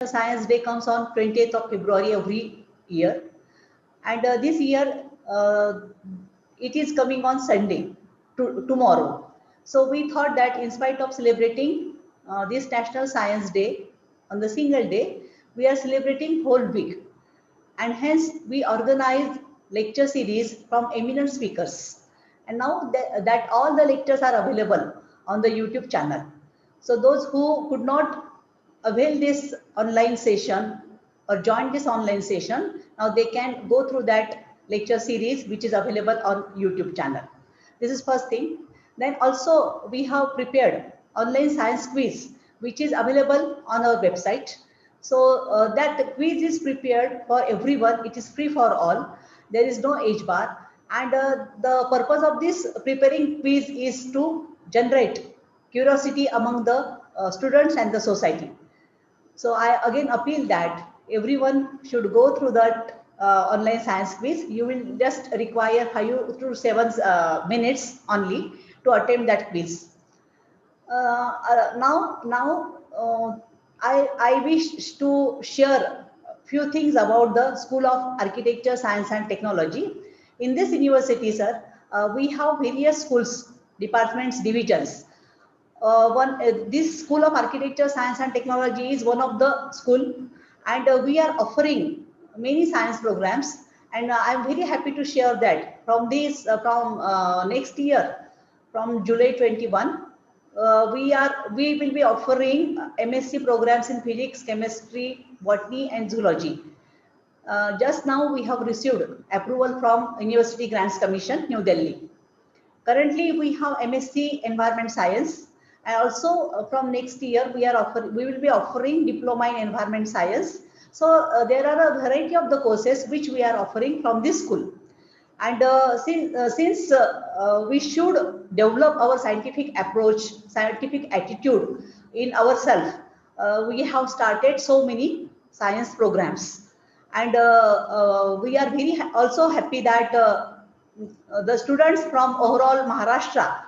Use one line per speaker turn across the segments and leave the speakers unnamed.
Science Day comes on 20th of February every year, and this year it is coming on Sunday, tomorrow. So we thought that in spite of celebrating this National Science Day on the single day, we are celebrating whole week, and hence we organize lecture series from eminent speakers. And now that all the lectures are available on the YouTube channel. So those who could not avail this online session or join this online session, now they can go through that lecture series which is available on YouTube channel. This is first thing. Then also we have prepared online science quiz which is available on our website. So that quiz is prepared for everyone. It is free for all. There is no age bar. And the purpose of this preparing quiz is to generate curiosity among the students and the society. So I again appeal that everyone should go through that online science quiz. You will just require 5 to 7 minutes only to attempt that quiz. Now, I wish to share few things about the School of Architecture, Science and Technology. In this university, sir, we have various schools, departments, divisions. This School of Architecture, Science and Technology is one of the school, and we are offering many science programs. And I am very happy to share that from next year, from July 21, we will be offering MSc programs in physics, chemistry, botany, and zoology. Just now we have received approval from University Grants Commission, New Delhi. Currently, we have MSc Environment Science, and also from next year we will be offering Diploma in Environment Science. So there are a variety of the courses which we are offering from this school. And since we should develop our scientific approach, scientific attitude in ourselves, we have started so many science programs. And we are very also happy that the students from overall Maharashtra,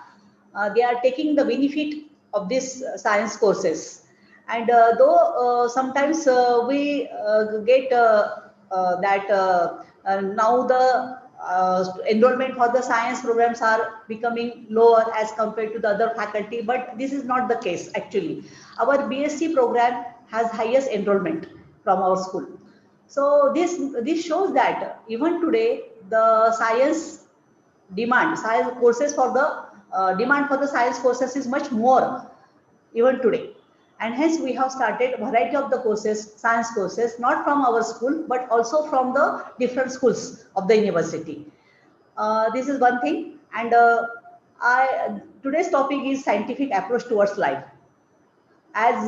they are taking the benefit of these science courses. And though sometimes we get that now the enrollment for the science programs are becoming lower as compared to the other faculty, but this is not the case actually. Our BSc program has highest enrollment from our school. So this shows that even today the science courses for the demand for the science courses is much more even today. And hence we have started variety of the courses, science courses, not from our school, but also from the different schools of the university. This is one thing. And today's topic is scientific approach towards life. As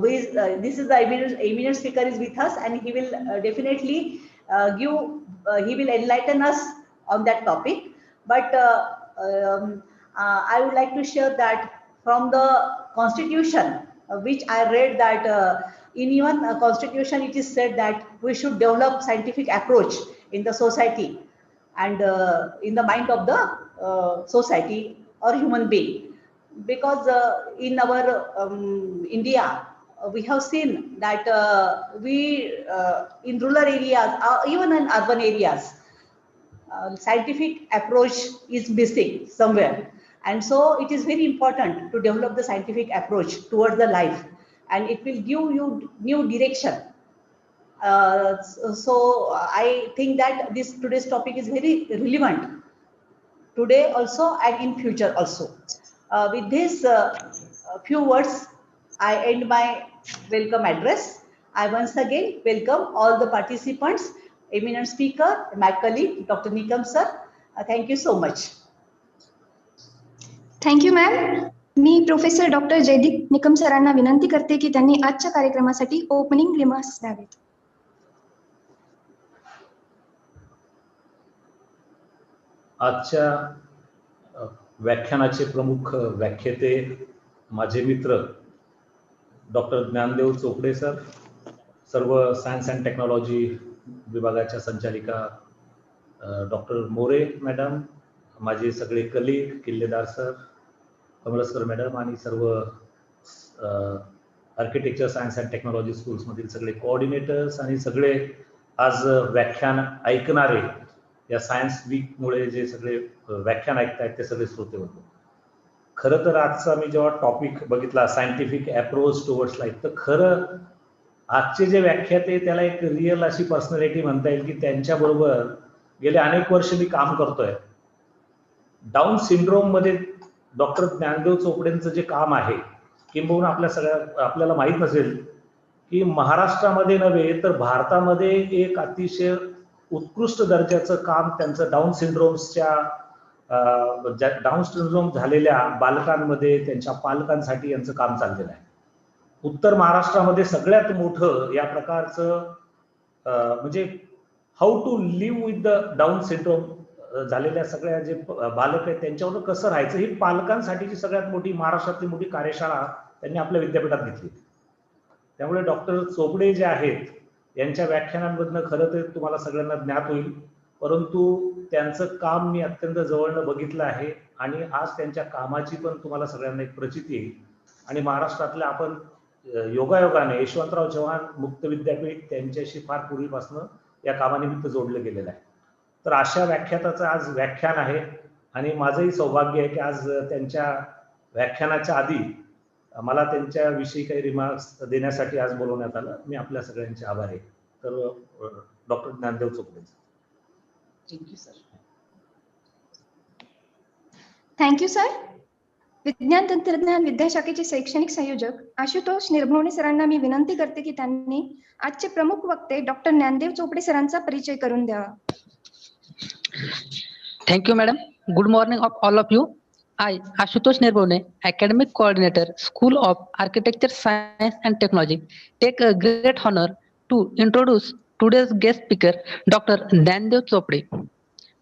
this is the eminent speaker is with us, and he will definitely he will enlighten us on that topic. But I would like to share that from the Constitution, which I read that in even Constitution it is said that we should develop scientific approach in the society and in the mind of the society or human being. Because in our India, we have seen that in rural areas, even in urban areas, scientific approach is missing somewhere. And so it is very important to develop the scientific approach towards the life, and it will give you new direction. So I think that today's topic is very relevant today also and in future also. With this few words, I end my welcome address. I once again welcome all the participants, eminent speaker, my colleague, Dr. Nikam sir. Thank you so much.
Thank you ma'am. मी professor doctor Jaydeep Nikam सरांना विनंती करते की त्यांनी आजच्या कार्यक्रमासाठी opening remarks द्यावेत.
आजच्या व्याख्यानाचे प्रमुख व्याख्याते माझे मित्र डॉक्टर ज्ञानदेव चोपडे सर, सर्व सायन्स अँड टेक्नॉलॉजी विभागाच्या संचालिका डॉक्टर मोरे मॅडम, माझे सगळे colleague Killedar sir, Kamalaskar madam आणि सर्व आर्किटेक्चर सायन्स अँड टेक्नॉलॉजी स्कूल्समधील सगळे कोऑर्डिनेटर्स आणि सगळे आज व्याख्यान ऐकणारे, या सायन्स वीकमुळे जे सगळे व्याख्यान ऐकतायत ते सगळे श्रोते होते. खरं तर आजचा मी जेव्हा टॉपिक बघितला सायंटिफिक अप्रोच टुवर्ड्स लाईफ, तर खरं आजचे जे व्याख्याते त्याला एक रिअल अशी पर्सनॅलिटी म्हणता येईल की त्यांच्याबरोबर गेले अनेक वर्ष मी काम करतोय. डाऊन सिंड्रोम मध्ये डॉक्टर ज्ञानदेव चोपडेंचं जे काम आहे, किंबहुना आपल्याला माहीत नसेल की महाराष्ट्रामध्ये नव्हे तर भारतामध्ये एक अतिशय उत्कृष्ट दर्जाचं काम त्यांचं डाऊन सिंड्रोम झालेल्या बालकांमध्ये त्यांच्या पालकांसाठी यांचं काम चाललेलं आहे. उत्तर महाराष्ट्रामध्ये सगळ्यात मोठं या प्रकारचं म्हणजे how to live with the Down syndrome झालेल्या सगळ्या जे बालक आहेत त्यांच्यावर कसं राहायचं, ही पालकांसाठीची सगळ्यात मोठी महाराष्ट्रातली मोठी कार्यशाळा त्यांनी आपल्या विद्यापीठात घेतली. त्यामुळे डॉक्टर चोपडे जे आहेत यांच्या व्याख्यानांमधनं खरं तर तुम्हाला सगळ्यांना ज्ञात होईल, परंतु त्यांचं काम मी अत्यंत जवळनं बघितलं आहे आणि आज त्यांच्या कामाची पण तुम्हाला सगळ्यांना एक प्रचिती येईल. आणि महाराष्ट्रातल्या आपण योगायोगाने यशवंतराव चव्हाण मुक्त विद्यापीठ त्यांच्याशी फार पूर्वीपासून या कामानिमित्त जोडलं गेलेलं आहे. तर अशा व्याख्याताचं आज व्याख्यान आहे आणि माझंही सौभाग्य आहे की आज त्यांच्या व्याख्यानाच्या आधी मला त्यांच्याविषयी काही रिमार्क्स देण्यासाठी आज बोलवण्यात आलं. मी आपल्या सगळ्यांचे आभारी आहे. तर doctor Gyandev Chopde.
Thank you sir.
Thank you sir. विज्ञान तंत्रज्ञान विद्याशाखेचे शैक्षणिक संयोजक आशुतोष निर्भवणे सरांना मी विनंती करते की त्यांनी आजचे प्रमुख वक्ते डॉक्टर ज्ञानदेव चोपडे सरांचा परिचय करून द्यावा.
Thank you, madam. Good morning of all of you. I, Ashutosh Nirbhavne, Academic Coordinator, School of Architecture, Science and Technology, take a great honor to introduce today's guest speaker, Dr. Dnyandeo Chopade.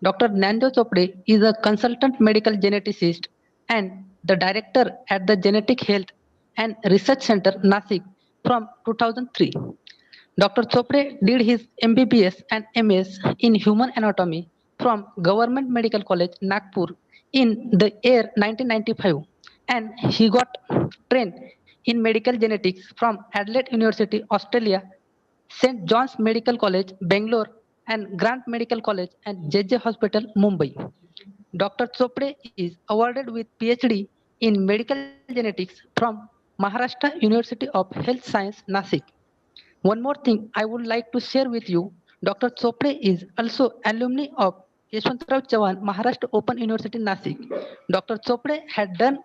Dr. Dnyandeo Chopade is a consultant medical geneticist and the director at the Genetic Health and Research Center, Nasik, from 2003. Dr. Chopade did his MBBS and MS in Human Anatomy from Government Medical College, Nagpur in the year 1995, and he got trained in medical genetics from Adelaide University, Australia, St. John's Medical College, Bangalore, and Grant Medical College and JJ Hospital, Mumbai. Dr. Chopade is awarded with PhD in medical genetics from Maharashtra University of Health Science, Nasik. One more thing I would like to share with you, Dr. Chopade is also alumni of Yeshwantrao Chauhan Maharashtra Open University, Nasik. Dr. Chopade had done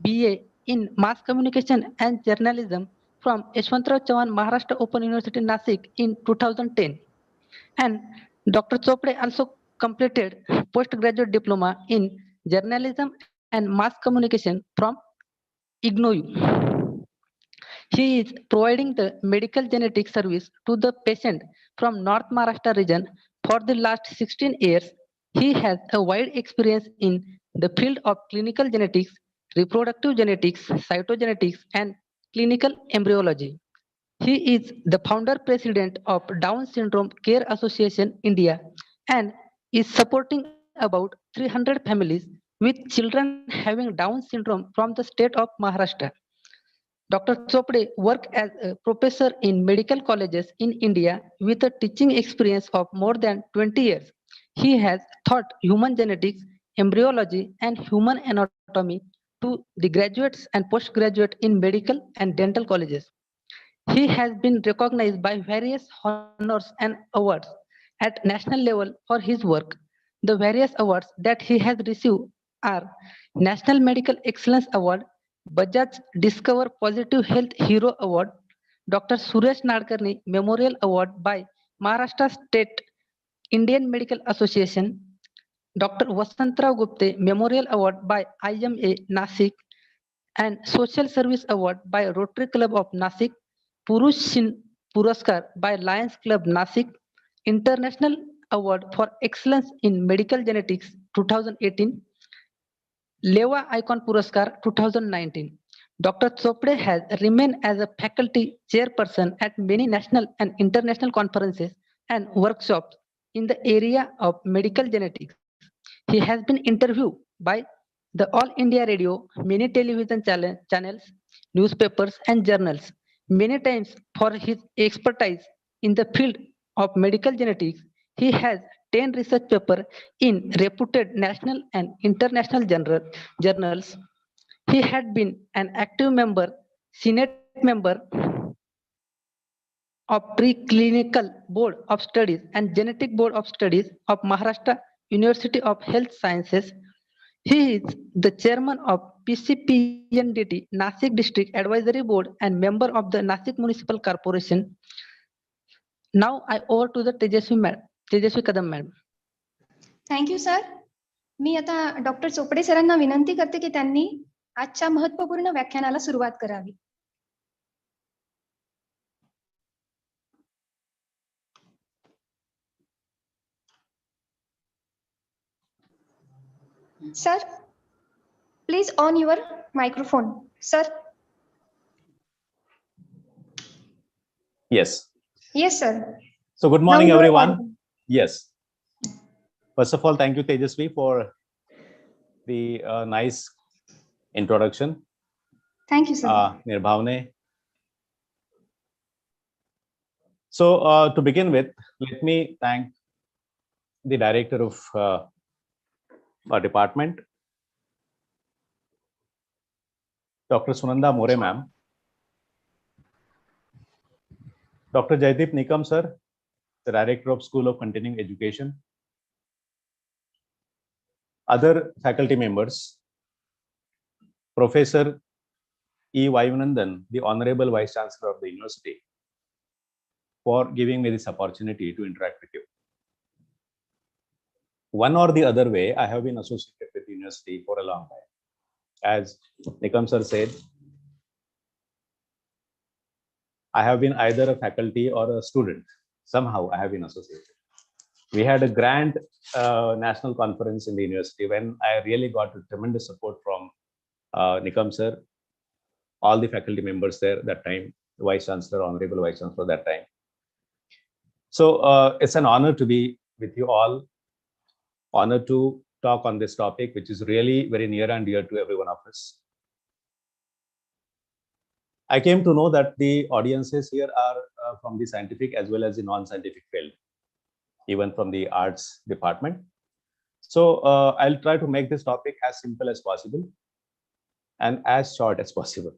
BA in Mass Communication and Journalism from Yeshwantrao Chauhan Maharashtra Open University, Nasik in 2010. And Dr. Chopade also completed postgraduate diploma in Journalism and Mass Communication from IGNOU. He is providing the medical genetic service to the patient from North Maharashtra region for the last 16 years. He has a wide experience in the field of clinical genetics, reproductive genetics, cytogenetics, and clinical embryology. He is the founder president of Down Syndrome Care Association India and is supporting about 300 families with children having Down syndrome from the state of Maharashtra. Dr. Chopade worked as a professor in medical colleges in India with a teaching experience of more than 20 years. He has taught human genetics, embryology, and human anatomy to the graduates and postgraduate in medical and dental colleges. He has been recognized by various honors and awards at national level for his work. The various awards that he has received are National Medical Excellence Award, Bajaj Discover Positive Health Hero Award, Dr. Suresh Nadkarni Memorial Award by Maharashtra State Indian Medical Association, Dr. Vasantrao Gupte Memorial Award by IMA Nasik, and Social Service Award by Rotary Club of Nasik, Purush Shin Puraskar by Lions Club Nasik, International Award for Excellence in Medical Genetics 2018, Leva Icon Puraskar 2019. Dr. Chopade has remained as a faculty chairperson at many national and international conferences and workshops in the area of medical genetics. He has been interviewed by the All India Radio, many television channels, newspapers, and journals. Many times, for his expertise in the field of medical genetics, he has 10 research papers in reputed national and international journals. He had been an active member, Senate member of Preclinical Board of Studies and Genetic Board of Studies of Maharashtra University of Health Sciences. He is the chairman of PCPNDT Nasik District Advisory Board and member of the Nasik Municipal Corporation. Now I over to the Tejaswi Kadam madam.
Thank you sir. मी आता doctor Chopde सरांना विनंती करते की त्यांनी आजच्या महत्वपूर्ण व्याख्यानाला सुरुवात करावी. Sir, please on your microphone. Sir.
Yes.
Yes, sir.
So good morning,
Now you are
everyone.
audible.
Yes. First of all, thank you, Tejasvi, for the nice introduction.
Thank you, sir.
Nirbhavne. So to begin with, let me thank the director of our department, Dr. Sunanda More ma'am, Dr. Jaideep Nikam sir, the director of School of Continuing Education, other faculty members, Professor E. Vayunandan, the Honorable Vice Chancellor of the University, for giving me this opportunity to interact with you. One or the other way, I have been associated with the university for a long time. As Nikam sir said, I have been either a faculty or a student. Somehow I have been associated. We had a grand national conference in the university when I really got a tremendous support from Nikam sir, all the faculty members there that time, the Vice Chancellor, Honorable Vice Chancellor that time. So it's an honor to be with you all, honor to talk on this topic, which is really very near and dear to every one of us. I came to know that the audiences here are from the scientific as well as the non-scientific field, even from the arts department. So I'll try to make this topic as simple as possible and as short as possible.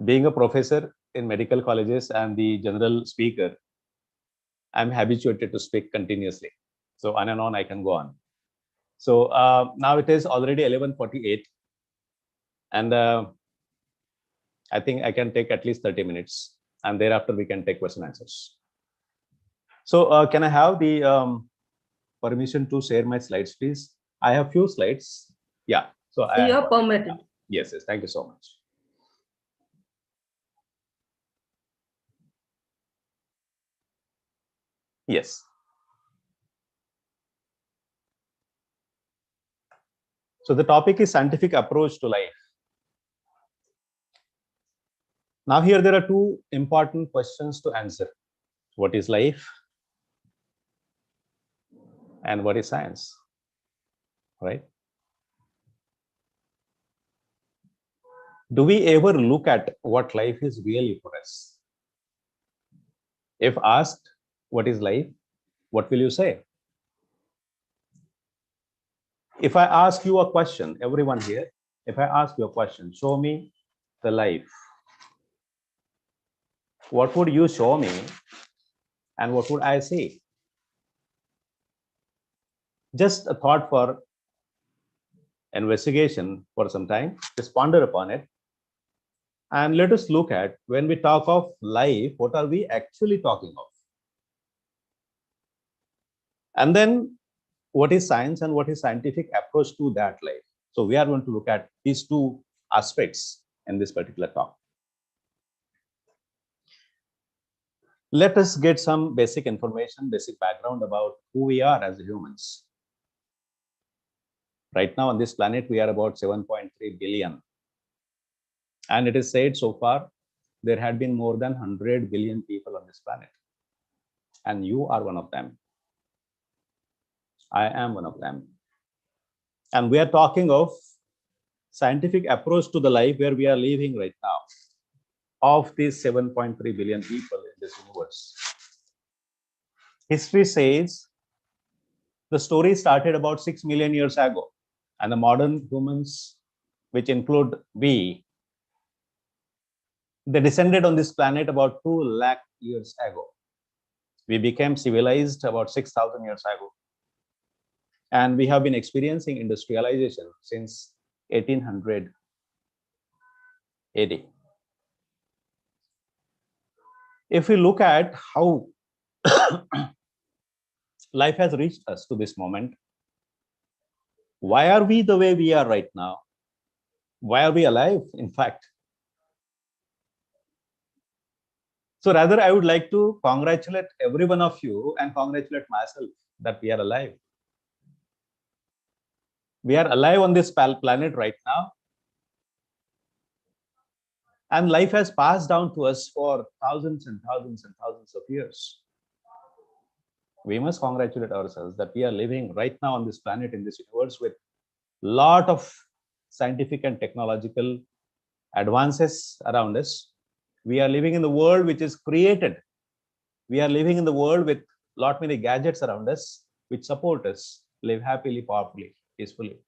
Being a professor in medical colleges and the general speaker, I'm habituated to speak continuously. So on and on, I can go on. So now it is already 11:48, and I think I can take at least 30 minutes, and thereafter we can take question answers. So can I have the permission to share my slides, please? I have few slides. Yeah. So
you are permitted.
Yes, yes. Thank you so much. Yes. So the topic is scientific approach to life. Now here there are two important questions to answer. What is life? And what is science? Right? Do we ever look at what life is really for us? If asked, what is life? What will you say? If I ask you a question, everyone here, if I ask you a question, show me the life. What would you show me and what would I say? Just a thought for investigation for some time, just ponder upon it. And let us look at, when we talk of life, what are we actually talking of? And then what is science and what is scientific approach to that life? So we are going to look at these two aspects in this particular talk. Let us get some basic information, basic background about who we are as humans. Right now on this planet, we are about 7.3 billion. And it is said so far, there had been more than 100 billion people on this planet. And you are one of them. I am one of them. And we are talking of scientific approach to the life where we are living right now of these 7.3 billion people in this universe. History says the story started about 6 million years ago, and the modern humans, which include we, they descended on this planet about 2 lakh years ago. We became civilized about 6,000 years ago. And we have been experiencing industrialization since 1800 AD. If we look at how life has reached us to this moment, why are we the way we are right now? Why are we alive, in fact? So rather, I would like to congratulate every one of you and congratulate myself that we are alive. We are alive on this planet right now. And life has passed down to us for thousands and thousands and thousands of years. We must congratulate ourselves that we are living right now on this planet, in this universe, with a lot of scientific and technological advances around us. We are living in the world which is created. We are living in the world with lot many gadgets around us which support us live happily, powerfully, peacefully.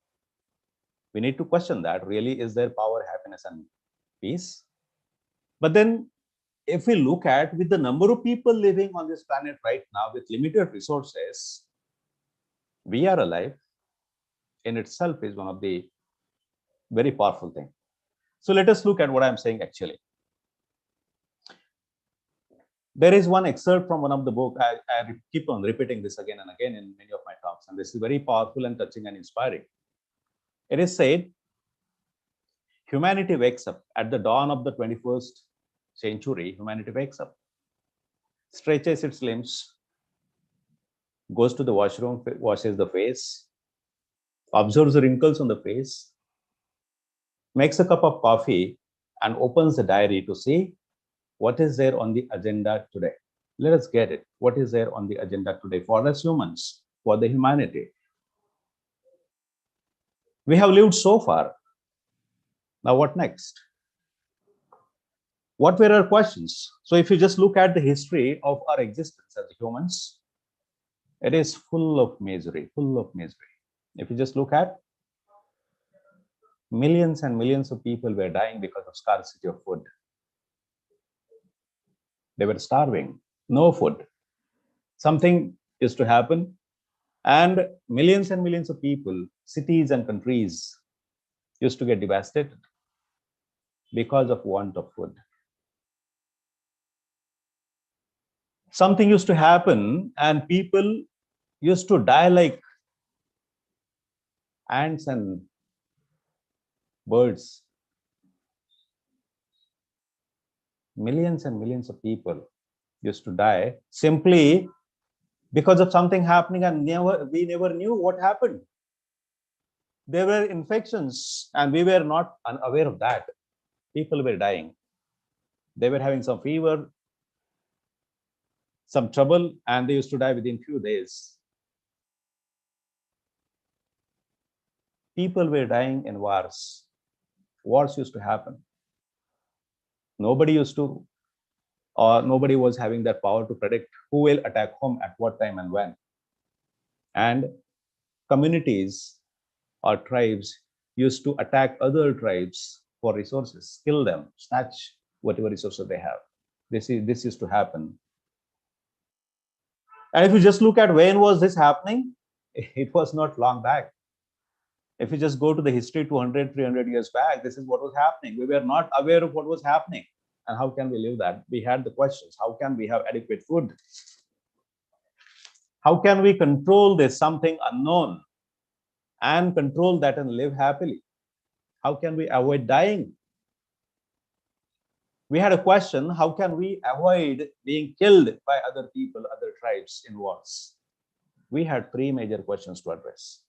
We need to question that. Really, is there power, happiness, and peace? But then, if we look at with the number of people living on this planet right now with limited resources, we are alive in itself is one of the very powerful things. So let us look at what I'm saying actually. There is one excerpt from one of the book. I keep on repeating this again and again in many of my talks, and this is very powerful and touching and inspiring. It is said, humanity wakes up at the dawn of the 21st century. Humanity wakes up, stretches its limbs, goes to the washroom, washes the face, observes the wrinkles on the face, makes a cup of coffee, and opens the diary to see what is there on the agenda today. Let us get it. What is there on the agenda today for us humans, for the humanity? We have lived so far. Now what next? What were our questions? So if you just look at the history of our existence as humans, it is full of misery, full of misery. If you just look at millions and millions of people were dying because of scarcity of food. They were starving, no food. Something used to happen, and millions of people, cities and countries used to get devastated because of want of food. Something used to happen, and people used to die like ants and birds. Millions and millions of people used to die simply because of something happening, and we never knew what happened. There were infections and we were not unaware of that. People were dying. They were having some fever, some trouble, and they used to die within few days. People were dying in wars. Wars used to happen. Nobody used to, or nobody was having that power to predict who will attack whom at what time and when. And communities or tribes used to attack other tribes for resources, kill them, snatch whatever resources they have. This used to happen. And if you just look at when was this happening, it was not long back. If you just go to the history 200, 300 years back, this is what was happening. We were not aware of what was happening. And how can we live that? We had the questions. How can we have adequate food? How can we control this something unknown and control that and live happily? How can we avoid dying? We had a question, how can we avoid being killed by other people, other tribes in wars? We had three major questions to address.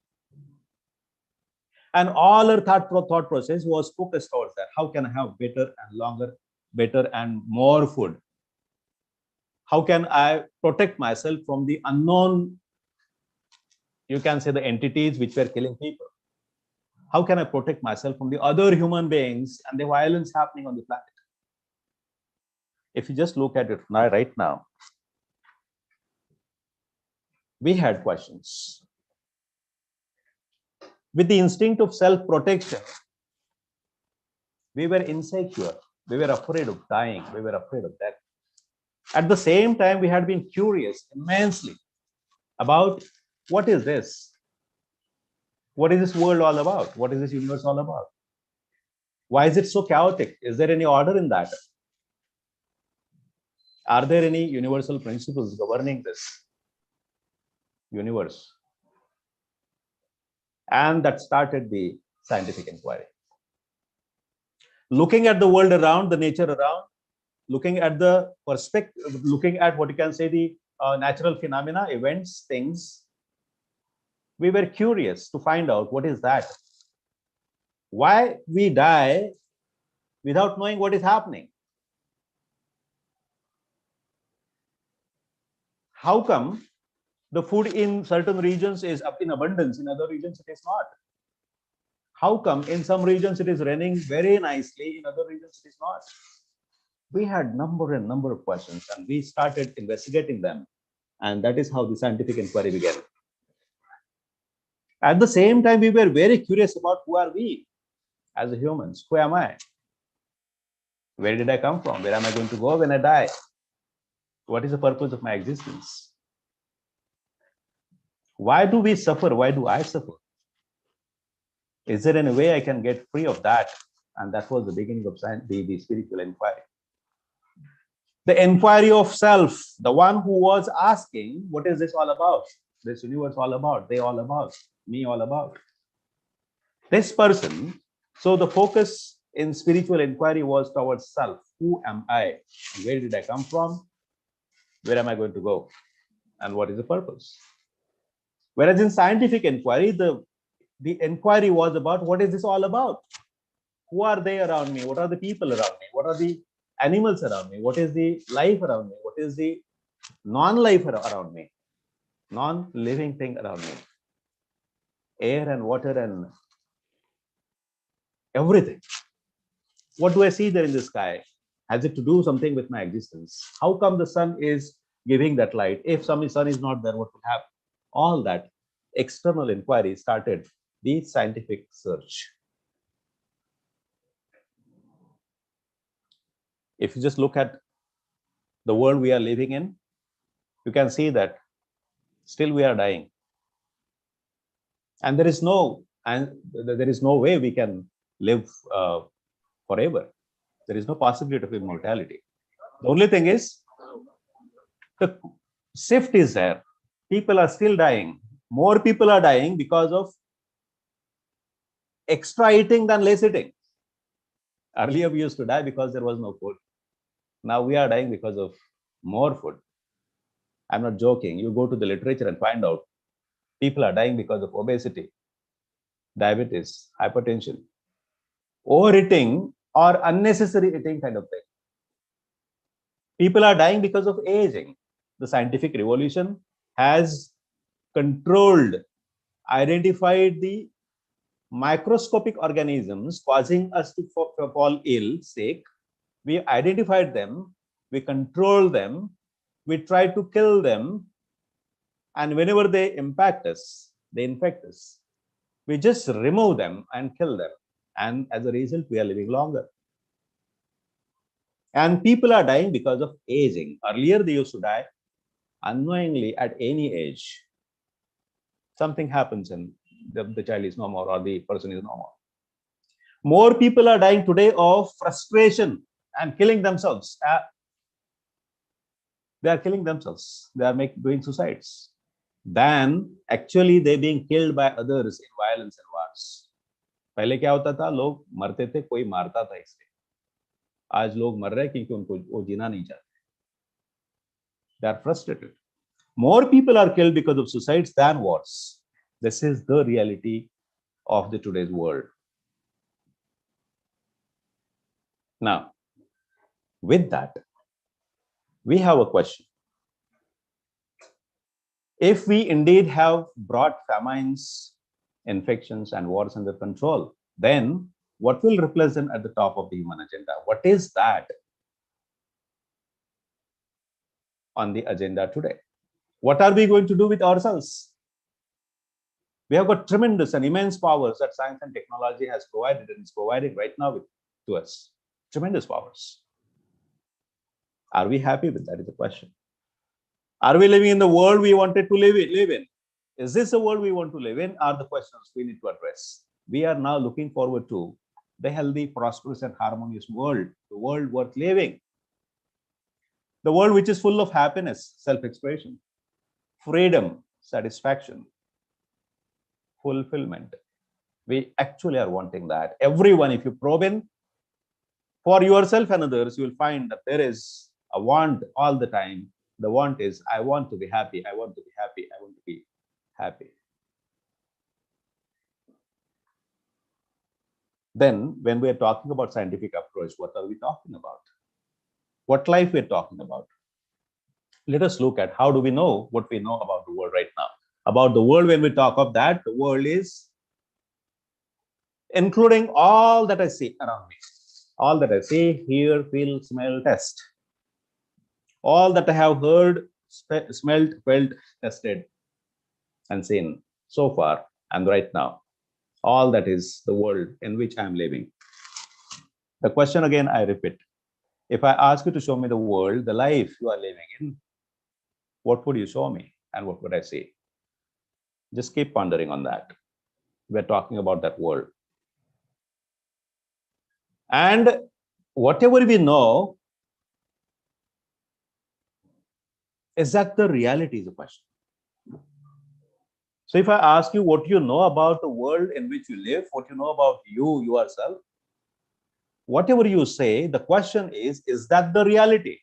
And all our thought process was focused towards that. How can I have better and longer, better and more food? How can I protect myself from the unknown, you can say the entities which were killing people? How can I protect myself from the other human beings and the violence happening on the planet? If you just look at it right now, we had questions. With the instinct of self-protection, we were insecure. We were afraid of dying. We were afraid of death. At the same time, we had been curious immensely about what is this? What is this world all about? What is this universe all about? Why is it so chaotic? Is there any order in that? Are there any universal principles governing this universe? And that started the scientific inquiry. Looking at the world around, the nature around, looking at the perspective, looking at what you can say the natural phenomena, events, things, we were curious to find out what is that. Why we die without knowing what is happening? How come the food in certain regions is up in abundance, in other regions it is not? How come in some regions it is raining very nicely, in other regions it is not? We had number of questions, and we started investigating them, and that is how the scientific inquiry began. At the same time, we were very curious about who are we as humans? Who am I? Where did I come from? Where am I going to go when I die? What is the purpose of my existence? Why do we suffer? Why do I suffer? Is there any way I can get free of that? And that was the beginning of the spiritual inquiry. The inquiry of self, the one who was asking, what is this all about? This universe all about, they all about, me all about. This person, so the focus in spiritual inquiry was towards self. Who am I? Where did I come from? Where am I going to go? And what is the purpose? Whereas in scientific inquiry, the inquiry was about what is this all about? Who are they around me? What are the people around me? What are the animals around me? What is the life around me? What is the non-life around me? Non-living thing around me? Air and water and everything. What do I see there in the sky? Has it to do something with my existence? How come the sun is giving that light? If some sun is not there, what will happen? All that external inquiry started the scientific search. If you just look at the world we are living in, you can see that still we are dying. And there is no way we can live forever. There is no possibility of immortality. The only thing is, the shift is there. People are still dying. More people are dying because of extra eating than less eating. Earlier, we used to die because there was no food. Now we are dying because of more food. I'm not joking. You go to the literature and find out people are dying because of obesity, diabetes, hypertension, overeating, or unnecessary eating kind of thing. People are dying because of aging. The scientific revolution has controlled, identified the microscopic organisms causing us to fall ill, sick. We identified them, we control them, we try to kill them, and whenever they impact us, they infect us, we just remove them and kill them. And as a result, we are living longer. And people are dying because of aging. Earlier, they used to die unknowingly at any age. Something happens and the child is no more or the person is no more. More people are dying today of frustration and killing themselves. They are killing themselves. They are doing suicides. Than actually they being killed by others in violence and wars. पहले क्या होता था? लोग मरते थे, कोई मारता था इसलिए. आज लोग मर रहे हैं क्योंकि उनको वो जीना नहीं चाहते. They are frustrated. More people are killed because of suicides than wars. This is the reality of the today's world. Now, with that, we have a question. If we indeed have brought famines, infections and wars under control, then what will replace them at the top of the human agenda? What is that on the agenda today? What are we going to do with ourselves? We have got tremendous and immense powers that science and technology has provided and is providing right now to us. Tremendous powers. Are we happy with that is the question. Are we living in the world we wanted to live in? Is this the world we want to live in? Are the questions we need to address. We are now looking forward to the healthy, prosperous, and harmonious world, the world worth living, the world which is full of happiness, self-expression, freedom, satisfaction, fulfillment. We actually are wanting that. Everyone, if you probe in for yourself and others, you will find that there is a want all the time. The want is, I want to be happy, I want to be happy, I want to be happy. Then, when we are talking about scientific approach, what are we talking about? What life we're talking about? Let us look at how do we know what we know about the world right now. About the world, when we talk of that, the world is including all that I see around me. All that I see, hear, feel, smell, taste. All that I have heard, smelled, felt, tested, and seen so far and right now. All that is the world in which I am living. The question again, I repeat. If I ask you to show me the world, the life you are living in, what would you show me and what would I see? Just keep pondering on that. We're talking about that world. And whatever we know, is that the reality is a question. So if I ask you what you know about the world in which you live, what you know about you yourself, whatever you say, the question is that the reality?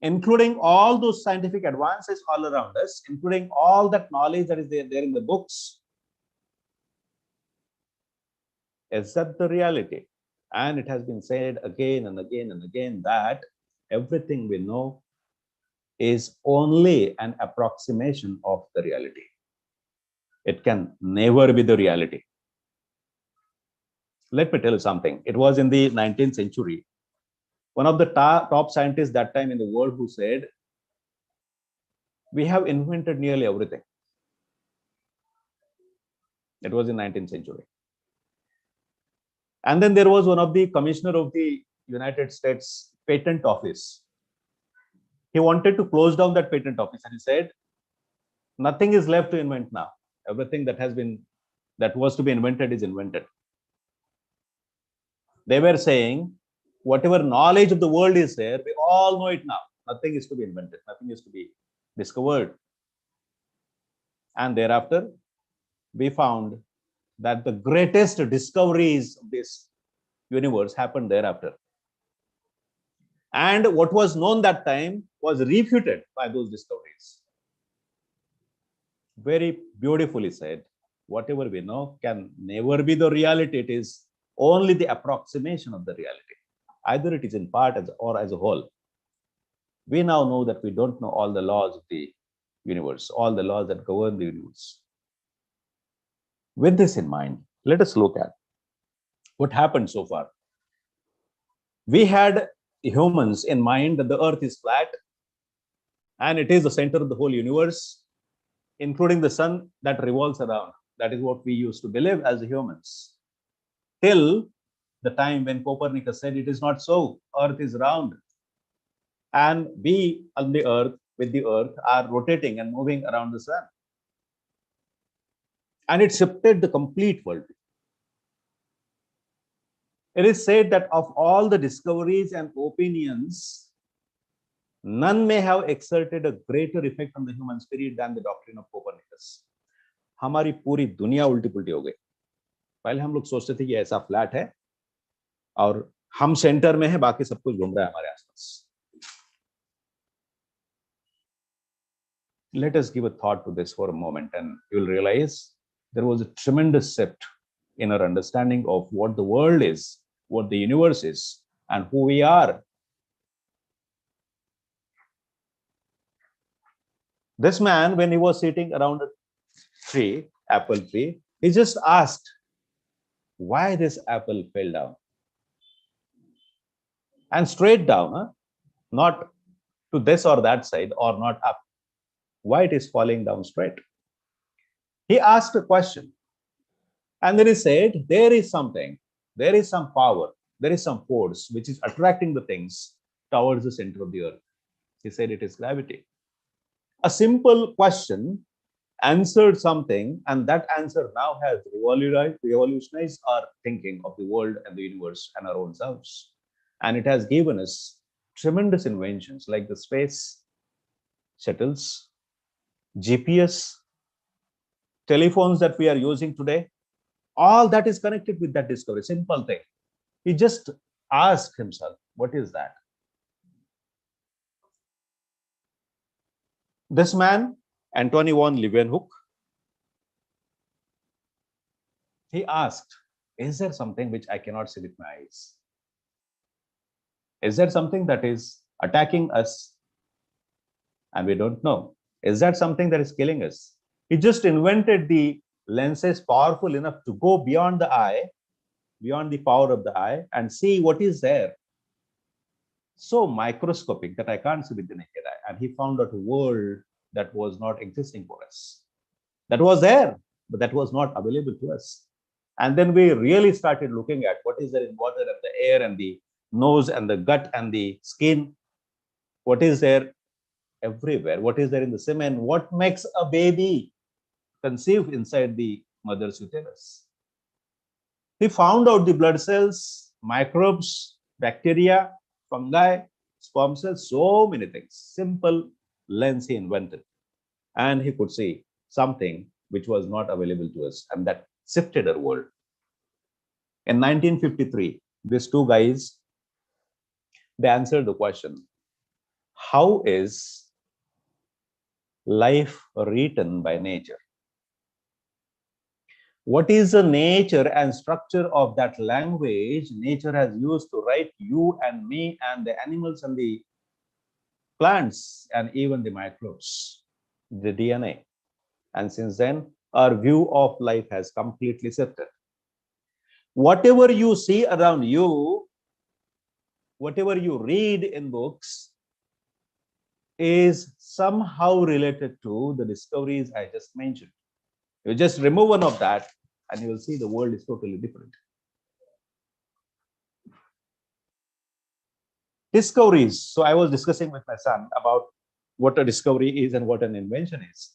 Including all those scientific advances all around us, including all that knowledge that is there in the books, is that the reality? And it has been said again and again and again that everything we know is only an approximation of the reality. It can never be the reality. Let me tell you something. It was in the 19th century. One of the top scientists that time in the world who said, we have invented nearly everything. It was in 19th century. And then there was one of the commissioner of the United States Patent Office. He wanted to close down that patent office and he said, nothing is left to invent now. Everything that was to be invented is invented. They were saying, whatever knowledge of the world is there, we all know it now. Nothing is to be invented. Nothing is to be discovered. And thereafter, we found that the greatest discoveries of this universe happened thereafter. And what was known that time was refuted by those discoveries. Very beautifully said. Whatever we know can never be the reality. It is only the approximation of the reality. Either it is in part or as a whole. We now know that we don't know all the laws of the universe, all the laws that govern the universe. With this in mind, let us look at what happened so far. We had humans in mind that the earth is flat and it is the center of the whole universe, including the sun that revolves around. That is what we used to believe as humans. Till the time when Copernicus said it is not so, earth is round. And we on the earth, with the earth, are rotating and moving around the sun. And it shifted the complete world. It is said that of all the discoveries and opinions, none may have exerted a greater effect on the human spirit than the doctrine of Copernicus. हमारी पूरी दुनिया उल्टी पुल्टी हो गई. पहले हम लोग सोचते थे कि ऐसा फ्लैट है और हम सेंटर में है, बाकी सब कुछ घूम रहा है हमारे आसपास. Let us give a thought to this for a moment and you will realize there was a tremendous shift in our understanding of what the world is, what the universe is, and who we are. This man, when he was sitting around tree, apple tree. He just asked why this apple fell down. And straight down, not to this or that side or not up. Why it is falling down straight? He asked a question. And then he said, there is something, there is some power, there is some force which is attracting the things towards the center of the earth. He said it is gravity. A simple question answered something, and that answer now has revolutionized our thinking of the world and the universe and our own selves. And it has given us tremendous inventions like the space shuttles, GPS, telephones that we are using today. All that is connected with that discovery. Simple thing. He just asked himself, what is that? This man, Antony von Leeuwenhoek, he asked, is there something which I cannot see with my eyes? Is there something that is attacking us and we don't know? Is that something that is killing us? He just invented the lenses powerful enough to go beyond the eye, beyond the power of the eye, and see what is there. So microscopic that I can't see with the naked eye. And he found out a world that was not existing for us. That was there, but that was not available to us. And then we really started looking at what is there in water and the air and the nose and the gut and the skin. What is there everywhere? What is there in the semen? What makes a baby conceive inside the mother's uterus? He found out the blood cells, microbes, bacteria, fungi, sperm cells, so many things. Simple lens he invented. And he could see something which was not available to us, and that shifted our world. In 1953, these two guys, they answered the question, how is life written by nature? What is the nature and structure of that language nature has used to write you and me and the animals and the plants and even the microbes, the DNA? And since then, our view of life has completely shifted. Whatever you see around you, whatever you read in books, is somehow related to the discoveries I just mentioned. You just remove one of that and you will see the world is totally different. Discoveries. So I was discussing with my son about what a discovery is and what an invention is.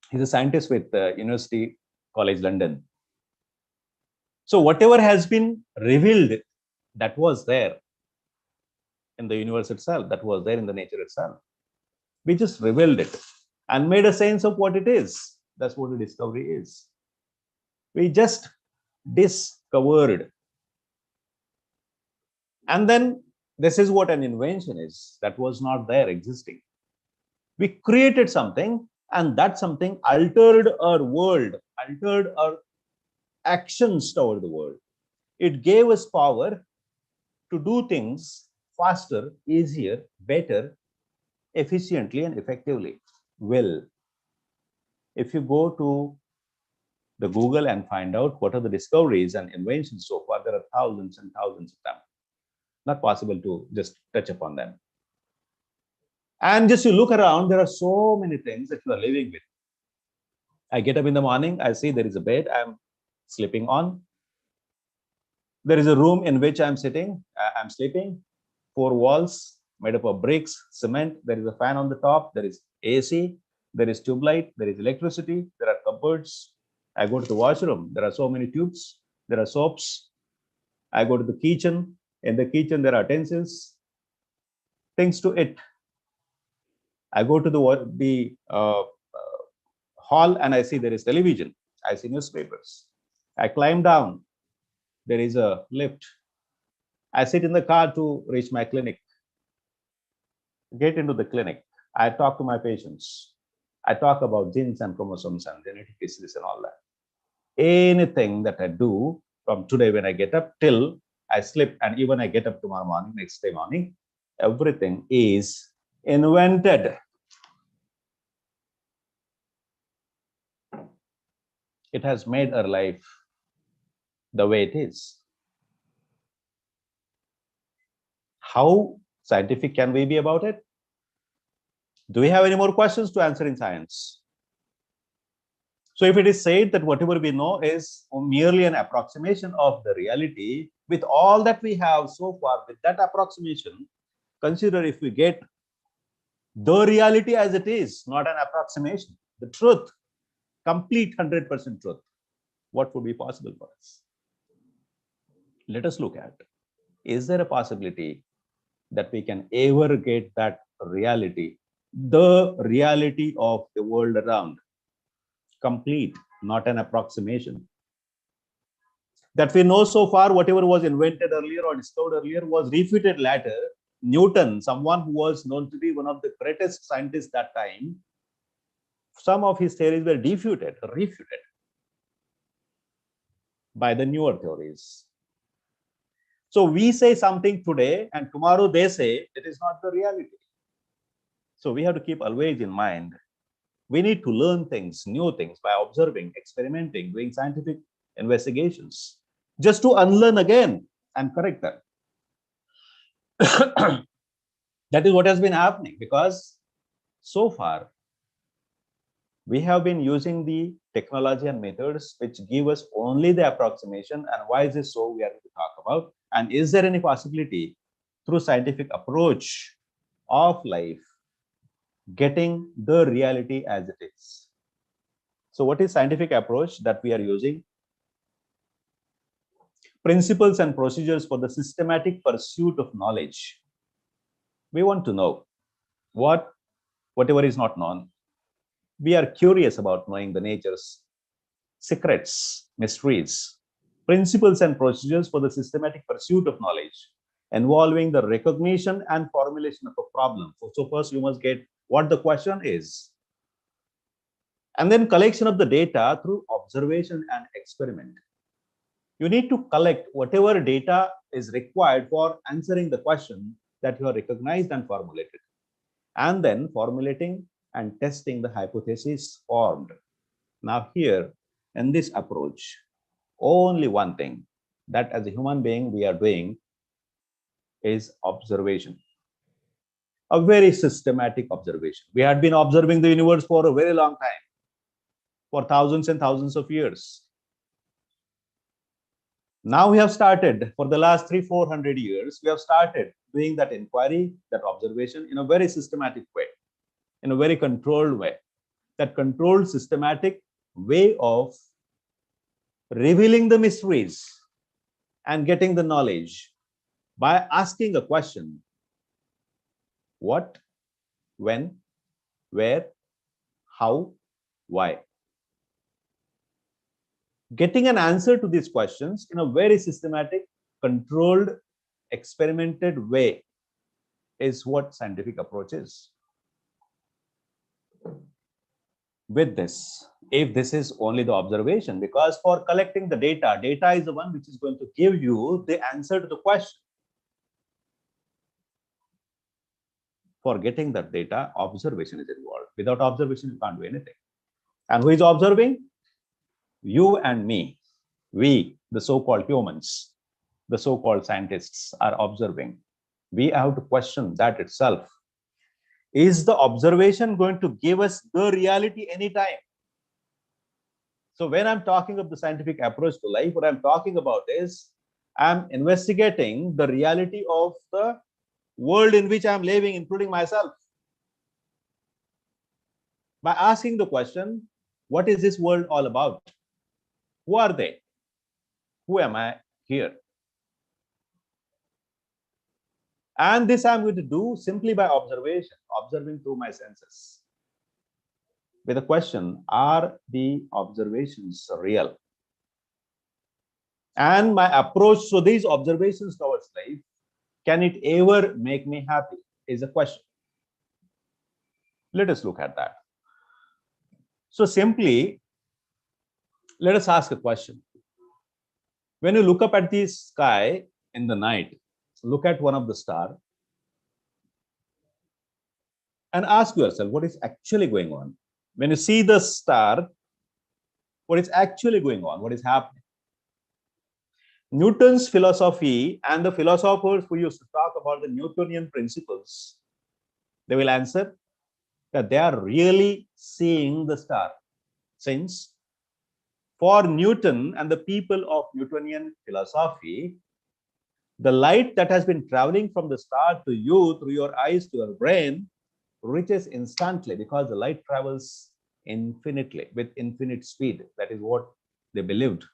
He's a scientist with University College London. So whatever has been revealed, that was there in the universe itself, that was there in the nature itself. We just revealed it and made a sense of what it is. That's what a discovery is. We just discovered. And then this is what an invention is. That was not there existing. We created something, and that something altered our world, altered our actions toward the world. It gave us power to do things faster, easier, better, efficiently, and effectively. Well, if you go to the Google and find out what are the discoveries and inventions so far, there are thousands and thousands of them. Not possible to just touch upon them. And just you look around, there are so many things that you are living with. I get up in the morning, I see there is a bed I'm sleeping on. There is a room in which I'm sitting, I'm sleeping. 4 walls made up of bricks, cement. There is a fan on the top. There is AC. There is tube light. There is electricity. There are cupboards. I go to the washroom. There are so many tubes. There are soaps. I go to the kitchen. In the kitchen, there are utensils, things to eat. I go to the hall and I see there is television. I see newspapers. I climb down. There is a lift. I sit in the car to reach my clinic. Get into the clinic. I talk to my patients. I talk about genes and chromosomes and genetic diseases and all that. Anything that I do from today when I get up till I sleep, and even I get up tomorrow morning, next day morning, everything is invented. It has made our life the way it is. How scientific can we be about it? Do we have any more questions to answer in science? So if it is said that whatever we know is merely an approximation of the reality, with all that we have so far, with that approximation, consider if we get the reality as it is, not an approximation, the truth, complete 100% truth, what would be possible for us? Let us look at, is there a possibility that we can ever get that reality, the reality of the world around, complete, not an approximation? That we know so far, whatever was invented earlier or discovered earlier was refuted later. Newton, someone who was known to be one of the greatest scientists that time, some of his theories were refuted by the newer theories. So we say something today and tomorrow they say it is not the reality. So we have to keep always in mind, we need to learn things, new things, by observing, experimenting, doing scientific investigations, just to unlearn again and correct that. That is what has been happening, because so far we have been using the technology and methods which give us only the approximation. And why is this so, we are going to talk about. And is there any possibility through scientific approach of life getting the reality as it is? So what is scientific approach that we are using? Principles and procedures for the systematic pursuit of knowledge. We want to know whatever is not known. We are curious about knowing the nature's secrets, mysteries. Principles and procedures for the systematic pursuit of knowledge, involving the recognition and formulation of a problem. So first you must get what the question is, and then collection of the data through observation and experiment. You need to collect whatever data is required for answering the question that you have recognized and formulated, and then formulating and testing the hypothesis formed. Now here, in this approach, only one thing that as a human being we are doing is observation. A very systematic observation. We had been observing the universe for a very long time, for thousands and thousands of years. Now we have started, for the last 300-400 years, we have started doing that inquiry, that observation in a very systematic way, in a very controlled way. That controlled, systematic way of revealing the mysteries and getting the knowledge by asking a question: what, when, where, how, why. Getting an answer to these questions in a very systematic, controlled, experimented way is what scientific approach is. With this, if this is only the observation, because for collecting the data is the one which is going to give you the answer to the question. For getting that data, observation is involved. Without observation, you can't do anything. And who is observing? You and me. We, the so-called humans, the so-called scientists, are observing. We have to question that itself. Is the observation going to give us the reality anytime? So when I'm talking of the scientific approach to life, what I'm talking about is I'm investigating the reality of the world in which I'm living, including myself, by asking the question, what is this world all about? Who are they? Who am I here? And this I'm going to do simply by observation, observing through my senses. With a question, are the observations real? And my approach to these observations towards life, can it ever make me happy, is a question. Let us look at that. So simply, let us ask a question. When you look up at the sky in the night, look at one of the stars and ask yourself what is actually going on. When you see the star, what is actually going on, what is happening. Newton's philosophy and the philosophers who used to talk about the Newtonian principles, they will answer that they are really seeing the star. Since for Newton and the people of Newtonian philosophy, the light that has been traveling from the star to you through your eyes to your brain reaches instantly, because the light travels infinitely with infinite speed. That is what they believed.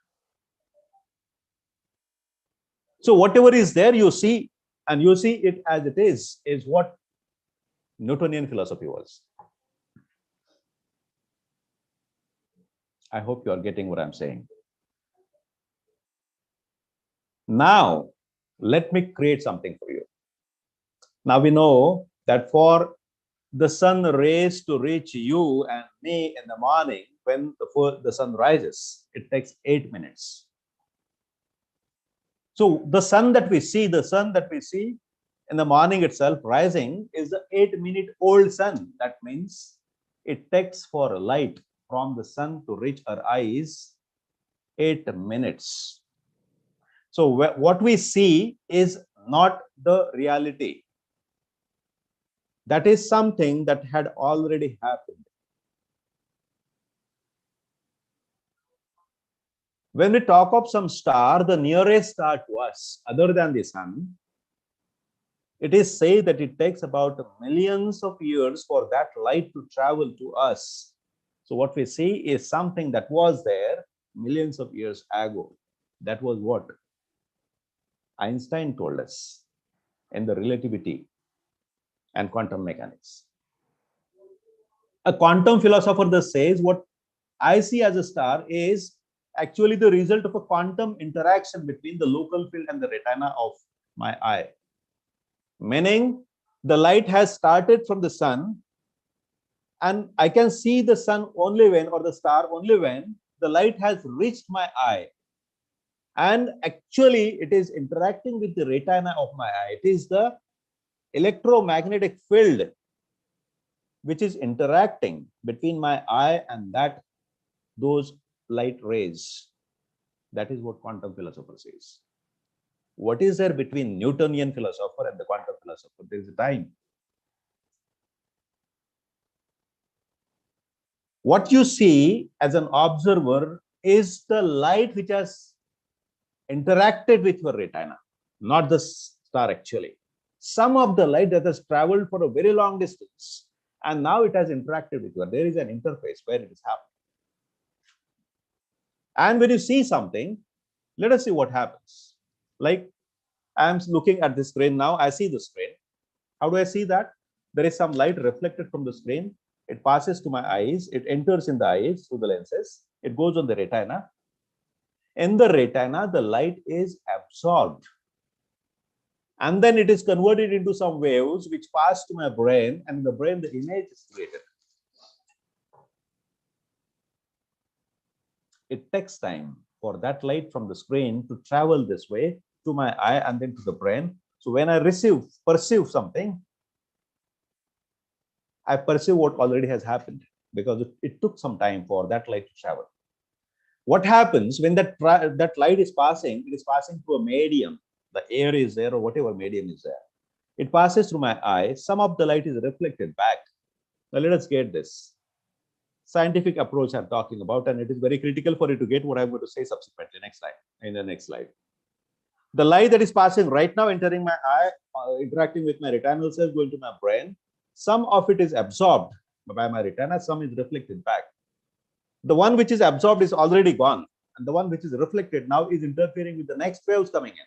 So whatever is there, you see, and you see it as it is what Newtonian philosophy was. I hope you are getting what I'm saying. Now, let me create something for you. Now we know that for the sun rays to reach you and me in the morning when the sun rises, it takes 8 minutes. So the sun that we see in the morning itself rising is the 8-minute-old sun. That means it takes for light from the sun to reach our eyes 8 minutes. So what we see is not the reality. That is something that had already happened. When we talk of some star, the nearest star to us, other than the sun, it is said that it takes about millions of years for that light to travel to us. So what we see is something that was there millions of years ago. That was what Einstein told us in the relativity and quantum mechanics. A quantum philosopher thus says what I see as a star is actually the result of a quantum interaction between the local field and the retina of my eye. Meaning the light has started from the sun, and I can see the sun only when, or the star only when, the light has reached my eye. And actually it is interacting with the retina of my eye. It is the electromagnetic field which is interacting between my eye and those light rays. That is what quantum philosopher says. What is there between Newtonian philosopher and the quantum philosopher? There is a time. What you see as an observer is the light which has interacted with your retina, not the star actually. Some of the light that has traveled for a very long distance and now it has interacted with you. There is an interface where it is happening. And when you see something, let us see what happens. Like I am looking at the screen now, I see the screen. How do I see that? There is some light reflected from the screen. It passes to my eyes. It enters in the eyes through the lenses. It goes on the retina. In the retina, the light is absorbed. And then it is converted into some waves which pass to my brain, and in the brain, the image is created. It takes time for that light from the screen to travel this way to my eye and then to the brain. So when I perceive something, I perceive what already has happened, because it took some time for that light to travel. What happens when that light is passing? It is passing through a medium. The air is there or whatever medium is there. It passes through my eye. Some of the light is reflected back. Now let us get this scientific approach I'm talking about, and it is very critical for you to get what I'm going to say subsequently. Next slide. In the next slide. The light that is passing right now, entering my eye, interacting with my retinal cells, going to my brain. Some of it is absorbed by my retina, some is reflected back. The one which is absorbed is already gone, and the one which is reflected now is interfering with the next waves coming in.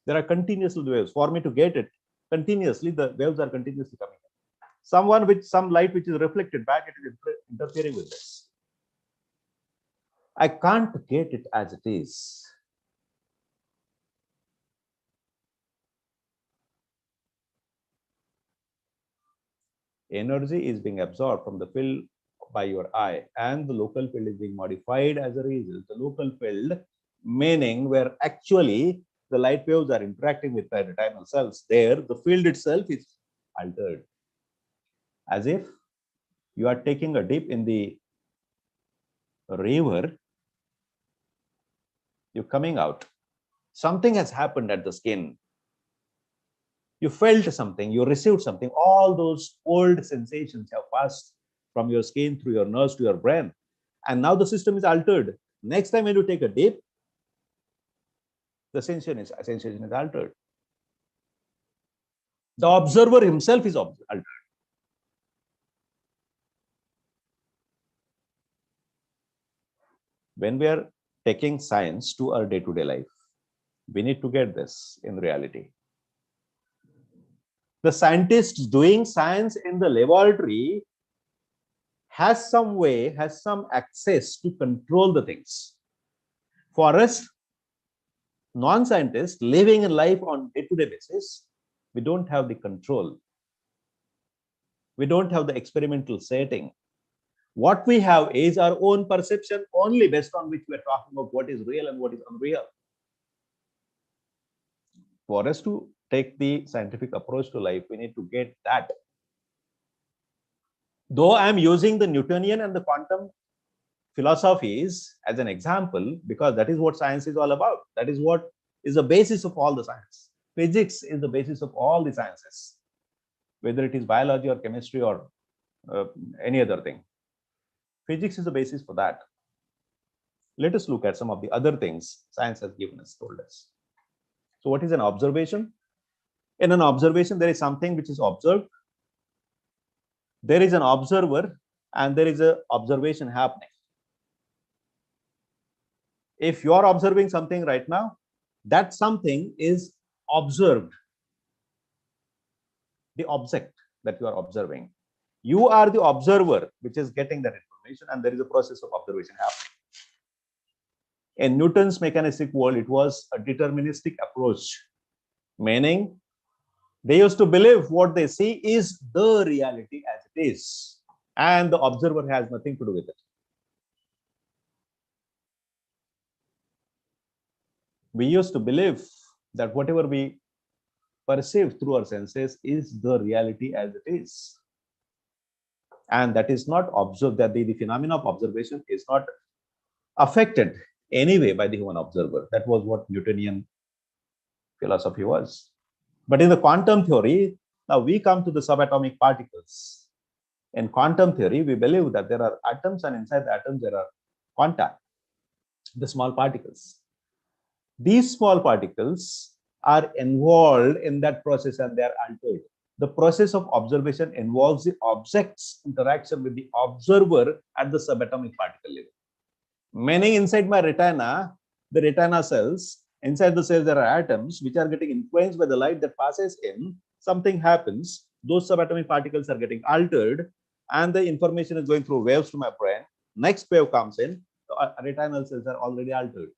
There are continuous waves. For me to get it continuously, the waves are continuously coming in. Some light which is reflected back, it is interfering with this. I can't get it as it is. Energy is being absorbed from the field by your eye, and the local field is being modified as a result. The local field, meaning where actually the light waves are interacting with the retinal cells, there the field itself is altered, as if you are taking a dip in the river, you're coming out. Something has happened at the skin. You felt something, you received something. All those old sensations have passed from your skin through your nerves to your brain. And now the system is altered. Next time when you take a dip, the sensation is altered. The observer himself is altered. When we are taking science to our day-to-day life, we need to get this in reality. The scientists doing science in the laboratory has some way, has some access to control the things. For us, non-scientists living in life on day-to-day basis, we don't have the control. We don't have the experimental setting. What we have is our own perception only, based on which we are talking about what is real and what is unreal. For us to take the scientific approach to life, we need to get that. Though I'm using the Newtonian and the quantum philosophies as an example, because that is what science is all about. That is what is the basis of all the science. Physics is the basis of all the sciences, whether it is biology or chemistry or any other thing. Physics is the basis for that. Let us look at some of the other things science has given us, told us. So what is an observation? In an observation, there is something which is observed. There is an observer and there is an observation happening. If you are observing something right now, that something is observed. The object that you are observing. You are the observer which is getting that information, and there is a process of observation happening. In Newton's mechanistic world, it was a deterministic approach, meaning they used to believe what they see is the reality as it is, and the observer has nothing to do with it. We used to believe that whatever we perceive through our senses is the reality as it is. And that is not observed, that the phenomena of observation is not affected anyway by the human observer. That was what Newtonian philosophy was. But in the quantum theory, now we come to the subatomic particles. In quantum theory, we believe that there are atoms, and inside the atoms there are quanta, the small particles. These small particles are involved in that process and they are altered. The process of observation involves the object's interaction with the observer at the subatomic particle level. Meaning inside my retina, the retina cells, inside the cells there are atoms which are getting influenced by the light that passes in. Something happens, those subatomic particles are getting altered, and the information is going through waves to my brain. Next wave comes in, the retinal cells are already altered.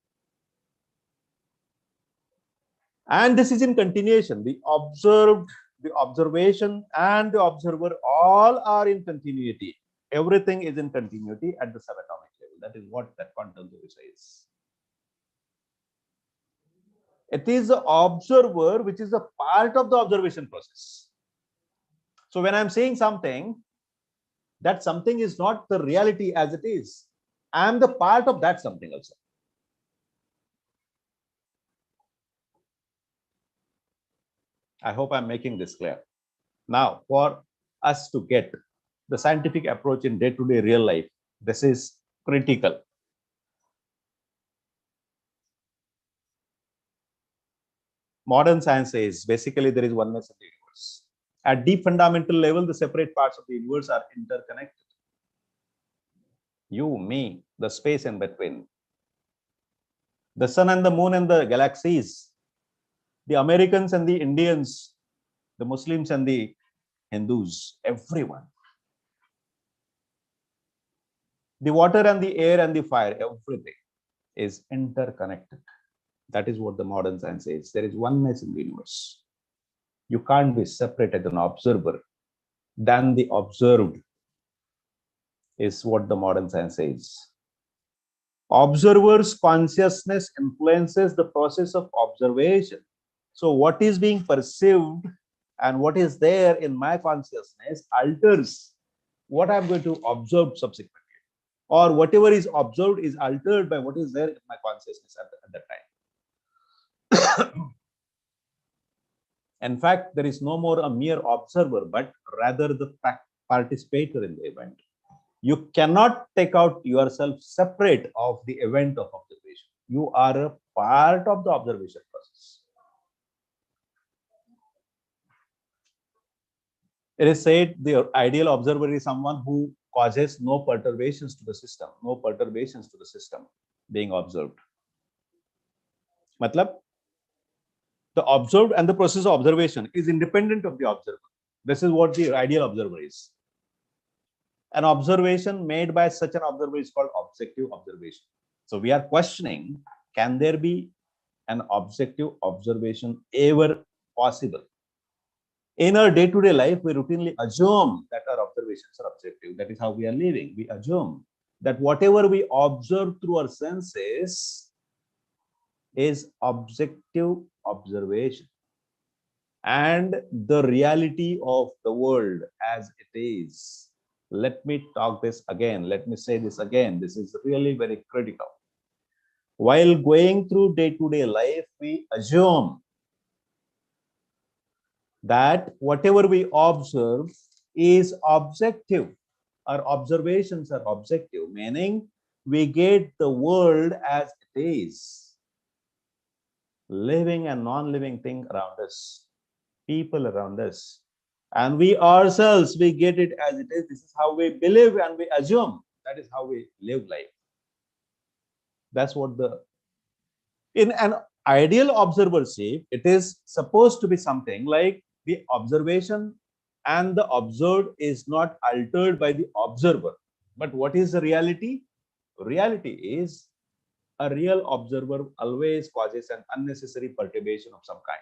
And this is in continuation. The observed, the observation, and the observer all are in continuity. Everything is in continuity at the subatomic level. That is what that quantum theory says. It is the observer which is a part of the observation process. So when I'm saying something, that something is not the reality as it is. I am the part of that something also. I hope I'm making this clear. Now, for us to get the scientific approach in day-to-day real life, this is critical. Modern science says basically there is oneness in the universe. At deep fundamental level, the separate parts of the universe are interconnected. You, me, the space in between, the sun and the moon and the galaxies, the Americans and the Indians, the Muslims and the Hindus, everyone. The water and the air and the fire, everything is interconnected. That is what the modern science says. There is oneness in the universe. You can't be separate as an observer than the observed, is what the modern science says. Observer's consciousness influences the process of observation. So what is being perceived and what is there in my consciousness alters what I'm going to observe subsequently. or whatever is observed is altered by what is there in my consciousness at that time. In fact, there is no more a mere observer, but rather the participator in the event. You cannot take out yourself separate of the event of observation. You are a part of the observation process. It is said the ideal observer is someone who causes no perturbations to the system, being observed. Matlab, the observed and the process of observation is independent of the observer. This is what the ideal observer is. An observation made by such an observer is called objective observation. So we are questioning, can there be an objective observation ever possible? In our day-to-day life, we routinely assume that our observations are objective. That is how we are living. We assume that whatever we observe through our senses is objective observation. And the reality of the world as it is. Let me talk this again. Let me say this again. This is really very critical. While going through day-to-day life, we assume that whatever we observe is objective. Our observations are objective, meaning we get the world as it is. Living and non-living thing around us, people around us, and we ourselves, we get it as it is. This is how we believe and we assume. That is how we live life. That's what in an ideal observership, it is supposed to be something like the observation and the observed is not altered by the observer. But what is the reality? Reality is a real observer always causes an unnecessary perturbation of some kind.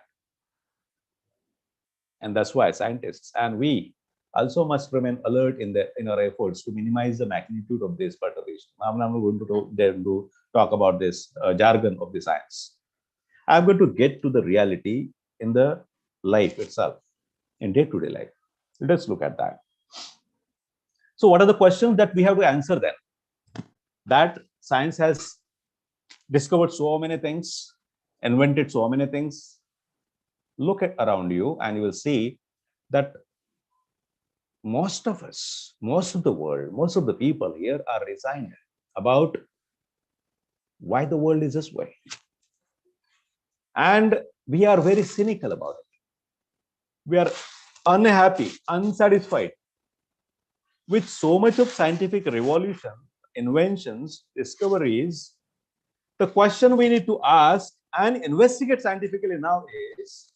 And that's why scientists and we also must remain alert in our efforts to minimize the magnitude of this perturbation. I'm not going to talk about this jargon of the science. I'm going to get to the reality in the life itself, in day-to-day life. Let's look at that. So what are the questions that we have to answer then? That science has discovered so many things, invented so many things. Look at around you and you will see that most of us, most of the world, most of the people here are resigned about why the world is this way. And we are very cynical about it. We are unhappy, unsatisfied with so much of scientific revolution, inventions, discoveries. The question we need to ask and investigate scientifically now is,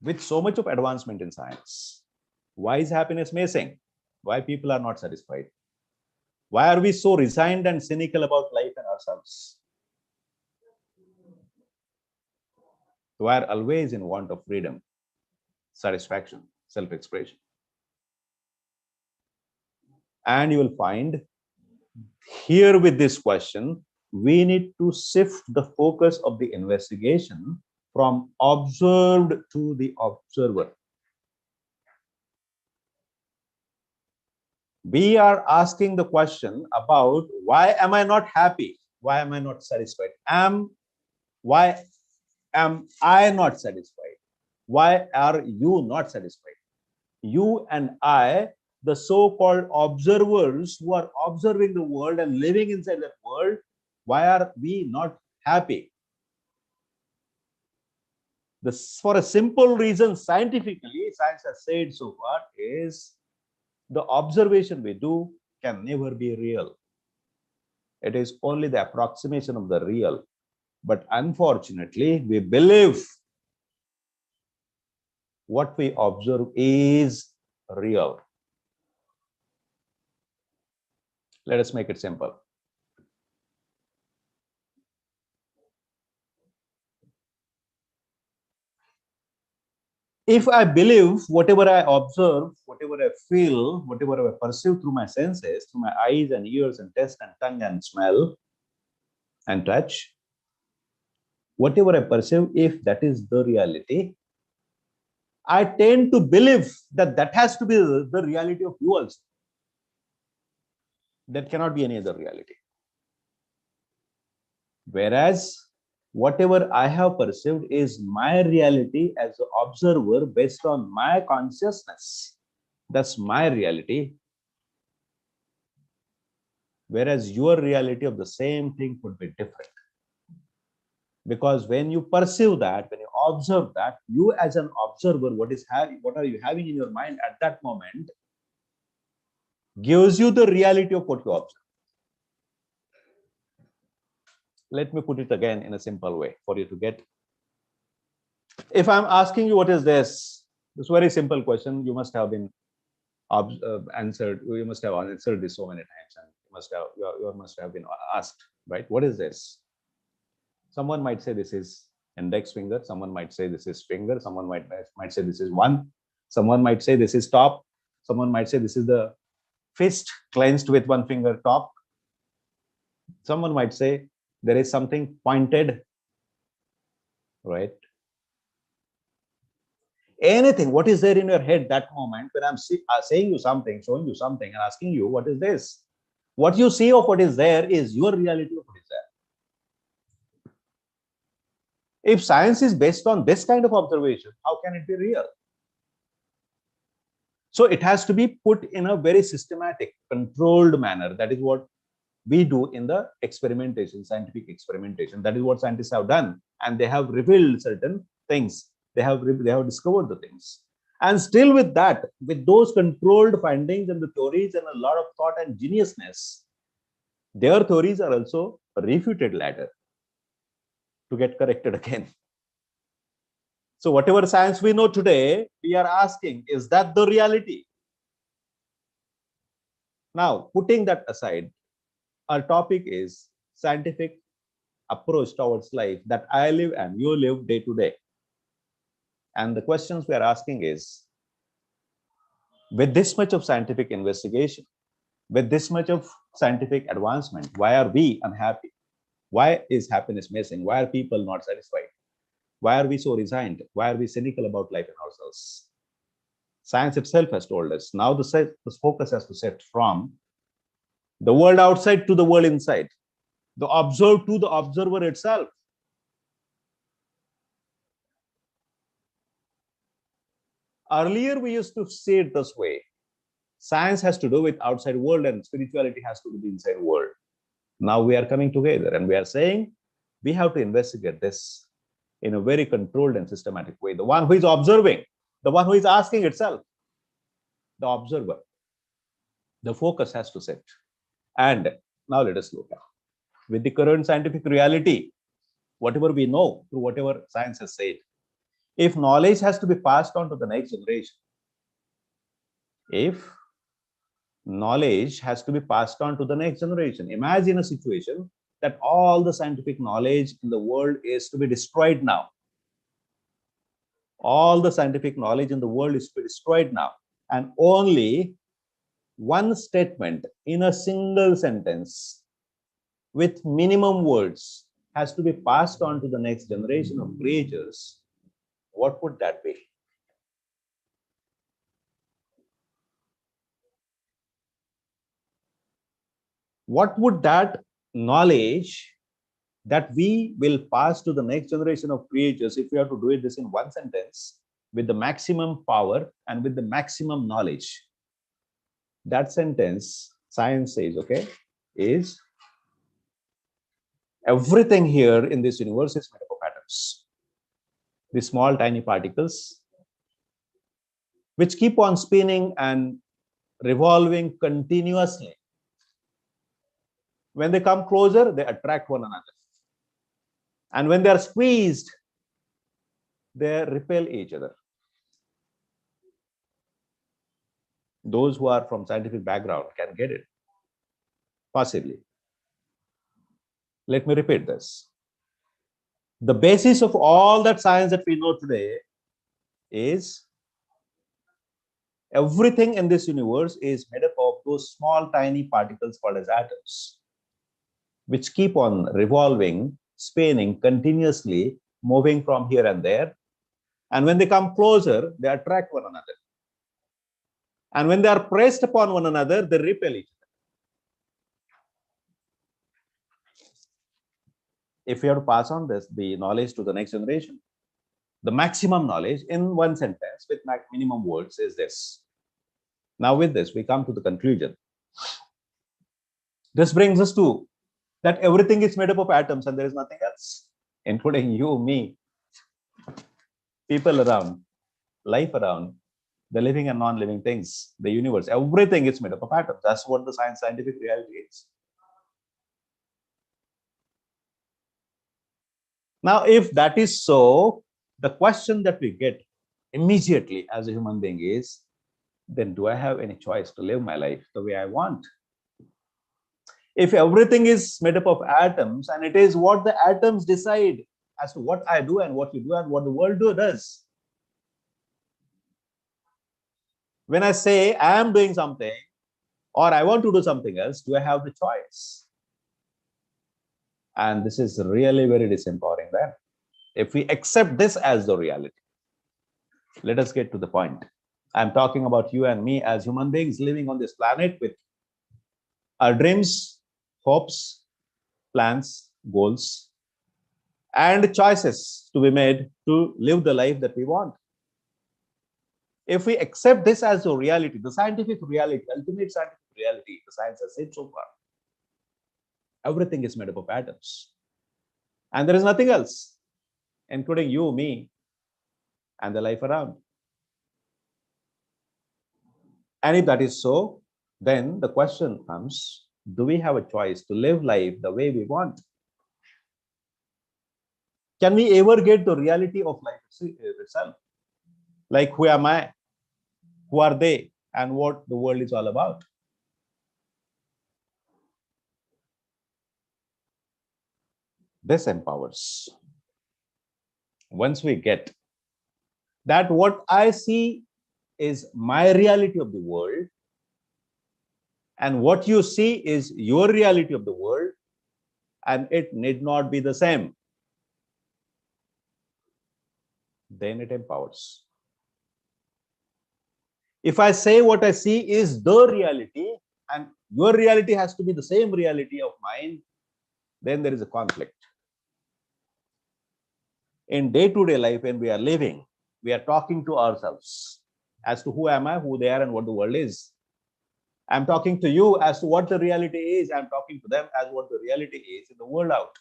with so much of advancement in science, why is happiness missing? Why people are not satisfied? Why are we so resigned and cynical about life and ourselves? We are always in want of freedom, satisfaction, self-expression. And you will find here with this question, we need to shift the focus of the investigation from observed to the observer. We are asking the question about why am I not happy? Why am I not satisfied? Why am I not satisfied? Why are you not satisfied? You and I, the so-called observers who are observing the world and living inside that world, why are we not happy? For a simple reason, scientifically, science has said so far, is the observation we do can never be real. It is only the approximation of the real. But unfortunately, we believe what we observe is real. Let us make it simple. If I believe whatever I observe, whatever I feel, whatever I perceive through my senses, through my eyes and ears and taste and tongue and smell and touch, whatever I perceive, if that is the reality, I tend to believe that that has to be the reality of you also. There cannot be any other reality. Whereas whatever I have perceived is my reality as an observer based on my consciousness. That's my reality. Whereas your reality of the same thing could be different. Because when you perceive that, when you observe that, you as an observer, what are you having in your mind at that moment gives you the reality of what you observe. Let me put it again in a simple way for you to get. If I'm asking you what is this very simple question, you must have been answered. You must have answered this so many times, and you must have been asked, right? What is this? Someone might say this is index finger. Someone might say this is finger. Someone might say this is one. Someone might say this is top. Someone might say this is the fist clenched with one finger top. Someone might say there is something pointed, right? Anything, what is there in your head that moment when I'm saying you something, showing you something, and asking you, what is this? What you see of what is there is your reality of what is there. If science is based on this kind of observation, how can it be real? So it has to be put in a very systematic, controlled manner. That is what we do in the experimentation, scientific experimentation. That is what scientists have done, and they have revealed certain things. They have discovered the things, and still with that, with those controlled findings and the theories and a lot of thought and geniusness, their theories are also refuted later to get corrected again. So whatever science we know today, we are asking, is that the reality? Now, putting that aside, our topic is scientific approach towards life that I live and you live day to day. And the questions we are asking is, with this much of scientific investigation, with this much of scientific advancement, why are we unhappy? Why is happiness missing? Why are people not satisfied? Why are we so resigned? Why are we cynical about life and ourselves? Science itself has told us. Now the focus has to shift from the world outside to the world inside, the observed to the observer itself. Earlier, we used to see it this way. Science has to do with outside world and spirituality has to do with the inside world. Now we are coming together and we are saying we have to investigate this in a very controlled and systematic way. The one who is observing, the one who is asking itself, the observer, the focus has to set. And now let us look at, with the current scientific reality, whatever we know through whatever science has said, if knowledge has to be passed on to the next generation, if knowledge has to be passed on to the next generation, imagine a situation that all the scientific knowledge in the world is to be destroyed now. All the scientific knowledge in the world is to be destroyed now, and only one statement in a single sentence with minimum words has to be passed on to the next generation of creatures. What would that be? What would that knowledge that we will pass to the next generation of creatures, if we have to do this in one sentence with the maximum power and with the maximum knowledge? That sentence, science says, okay, is everything here in this universe is made up of atoms. The small tiny particles which keep on spinning and revolving continuously. When they come closer, they attract one another. And when they are squeezed, they repel each other. Those who are from scientific background can get it, possibly. Let me repeat this. The basis of all that science that we know today is everything in this universe is made up of those small tiny particles called as atoms, which keep on revolving, spinning continuously, moving from here and there. And when they come closer, they attract one another. And when they are pressed upon one another, they repel each other. if we have to pass on the knowledge to the next generation, the maximum knowledge in one sentence with minimum words is this. Now with this, we come to the conclusion. This brings us to that everything is made up of atoms and there is nothing else, including you, me, people around, life around, the living and non-living things, the universe, everything is made up of atoms. That's what the scientific reality is. Now, if that is so, the question that we get immediately as a human being is, then do I have any choice to live my life the way I want? If everything is made up of atoms and it is what the atoms decide as to what I do and what you do and what the world does. When I say I am doing something or I want to do something else, do I have the choice? And this is really very disempowering then. If we accept this as the reality, let us get to the point. I'm talking about you and me as human beings living on this planet with our dreams, hopes, plans, goals, and choices to be made to live the life that we want. If we accept this as a reality, the scientific reality, ultimate scientific reality, the science has said so far, everything is made up of atoms. And there is nothing else, including you, me, and the life around. And if that is so, then the question comes, do we have a choice to live life the way we want? Can we ever get the reality of life itself? Like, who am I? Who are they? And what the world is all about? This empowers. Once we get that what I see is my reality of the world, and what you see is your reality of the world, and it need not be the same, then it empowers. If I say what I see is the reality, and your reality has to be the same reality of mine, then there is a conflict. In day-to-day life, when we are living, we are talking to ourselves as to who am I, who they are, and what the world is. I'm talking to you as to what the reality is. I'm talking to them as what the reality is in the world out.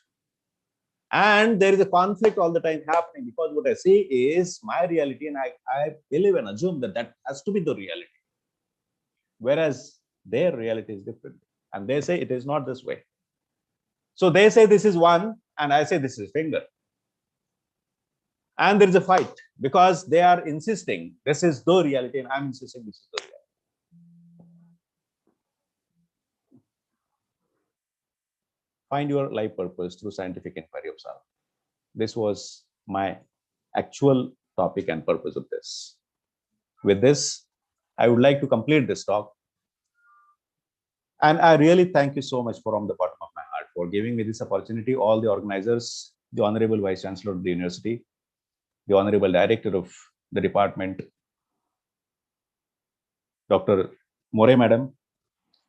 And there is a conflict all the time happening because what I see is my reality, and I believe and assume that that has to be the reality. Whereas their reality is different. And they say it is not this way. So they say this is one, and I say this is finger. And there is a fight because they are insisting this is the reality, and I'm insisting this is the reality. Find your life purpose through scientific inquiry of self. This was my actual topic and purpose of this. With this, I would like to complete this talk. And I really thank you so much from the bottom of my heart for giving me this opportunity, all the organizers, the Honorable Vice Chancellor of the University, the Honorable Director of the department, Dr. More Madam,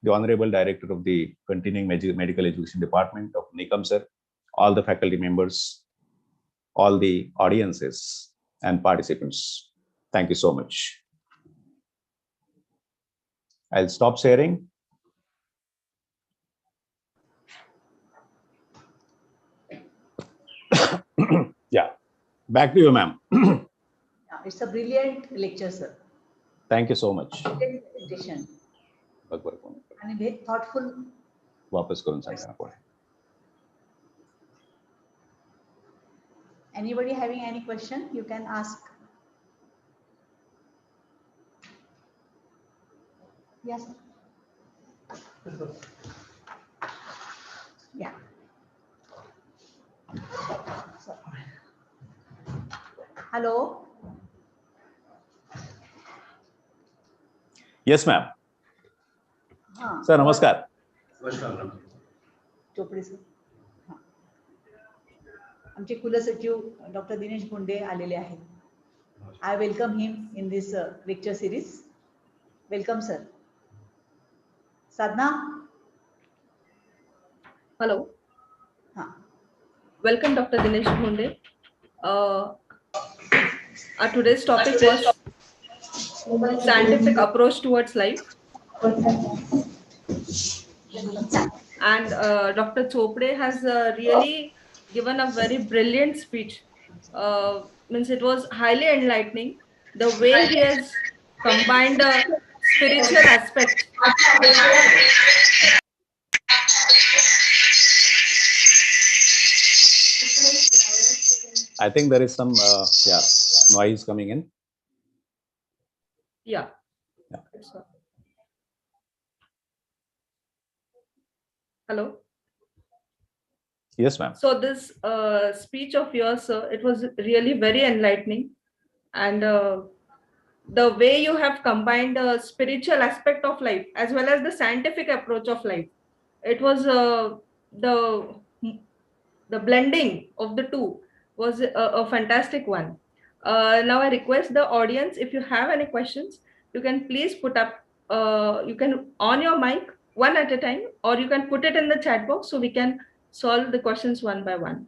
the Honorable Director of the Continuing Medical Education Department of Nikam Sir, all the faculty members, all the audiences and participants. Thank you so much. I'll stop sharing. Yeah, back to you, ma'am.
Yeah, it's a brilliant lecture, sir.
Thank you so much.
Brilliant presentation. And very thoughtful. Anybody having any question, you can ask. Yes. Yeah. So, hello.
Yes, ma'am. Sir, namaskar.
Chopde sir. आमचे कुलसचिव doctor Dinesh गुंडे आलेले आहेत. I welcome him in this lecture series. Welcome, sir. Sadhna.
Hello.
हाँ.
Welcome, Dr. Dinesh Bhonde. Our today's topic was scientific approach towards life. And Dr. Chopade has really given a very brilliant speech. Means it was highly enlightening. The way he has combined a spiritual aspect.
I think there is some noise coming in.
Yeah. Hello.
Yes, ma'am.
So this speech of yours, sir, it was really very enlightening, and the way you have combined the spiritual aspect of life as well as the scientific approach of life, it was the blending of the two was a fantastic one. Now I request the audience, if you have any questions, you can please put up. You can on your mic one at a time, or you can put it in the chat box so we can solve the questions one by one.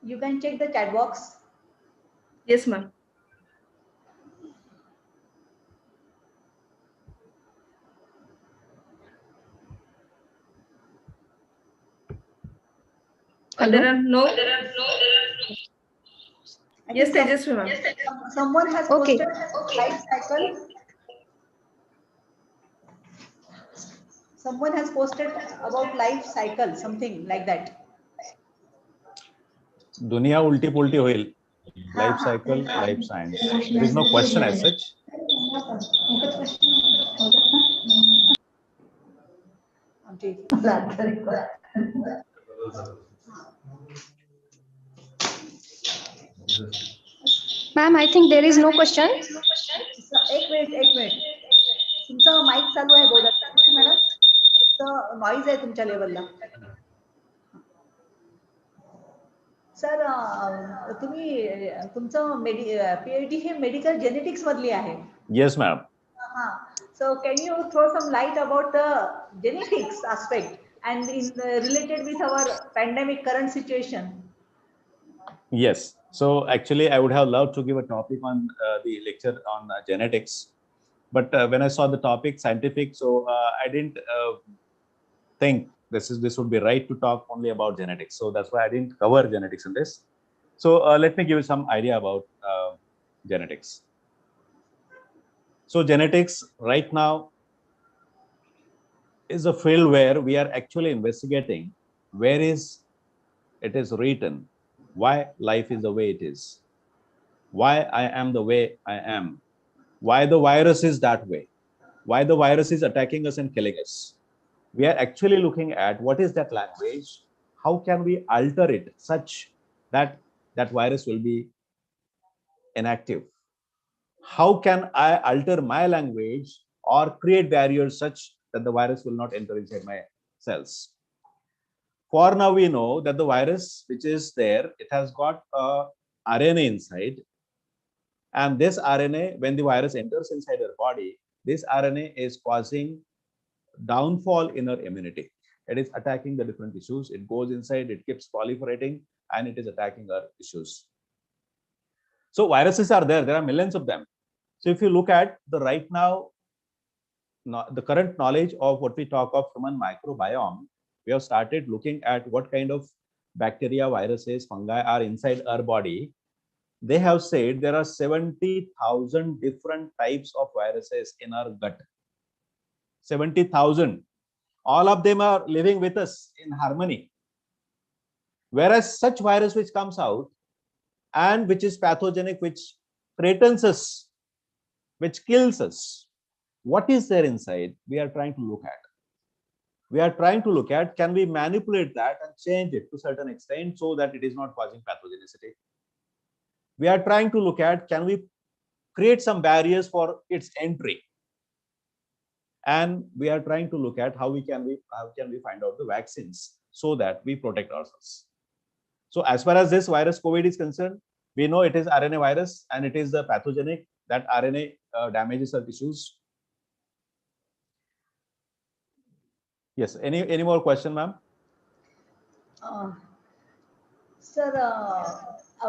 You can check the chat box.
Yes, ma'am. There are no. Yes, Tejasvi, ma'am.
Someone has
Okay.
posted life cycle. Someone has posted about life cycle, something like that.
Dunia ulti pulti hoil. Life cycle, life science. There is no question as such.
Ma'am, I think there is no question.
एक minute तुमचा mike चालू आहे बोलत madam, तर noise आहे तुमच्या लेवलला. Sir तुम्ही तुमचं पीएचडी हे मेडिकल जेनेटिक्स मधली आहे.
Yes, ma'am.
So can you throw some light about the genetics aspect and related with our pandemic current situation?
Yes. So actually, I would have loved to give a topic on the lecture on genetics, but when I saw the topic scientific, so I didn't think this would be right to talk only about genetics. So that's why I didn't cover genetics in this. So let me give you some idea about genetics. So genetics right now is a field where we are actually investigating where is it is written why life is the way it is, why I am the way I am, why the virus is that way, why the virus is attacking us and killing us. We are actually looking at what is that language, how can we alter it such that that virus will be inactive. How can I alter my language or create barriers such that the virus will not enter inside my cells. For now, we know that the virus which is there, it has got a RNA inside. And this RNA, when the virus enters inside our body, this RNA is causing downfall in our immunity. It is attacking the different tissues. It goes inside, it keeps proliferating, and it is attacking our tissues. So viruses are there. There are millions of them. So if you look at the right now, the current knowledge of what we talk of human microbiome, we have started looking at what kind of bacteria, viruses, fungi are inside our body. They have said there are 70,000 different types of viruses in our gut. 70,000. All of them are living with us in harmony. Whereas such virus which comes out and which is pathogenic, which threatens us, which kills us, what is there inside? We are trying to look at. We are trying to look at, can we manipulate that and change it to a certain extent so that it is not causing pathogenicity? We are trying to look at, can we create some barriers for its entry? And we are trying to look at how can we find out the vaccines so that we protect ourselves. So as far as this virus COVID is concerned, we know it is RNA virus and it is the pathogenic. that RNA damages our tissues. Yes, any more question, ma'am?
Sir, I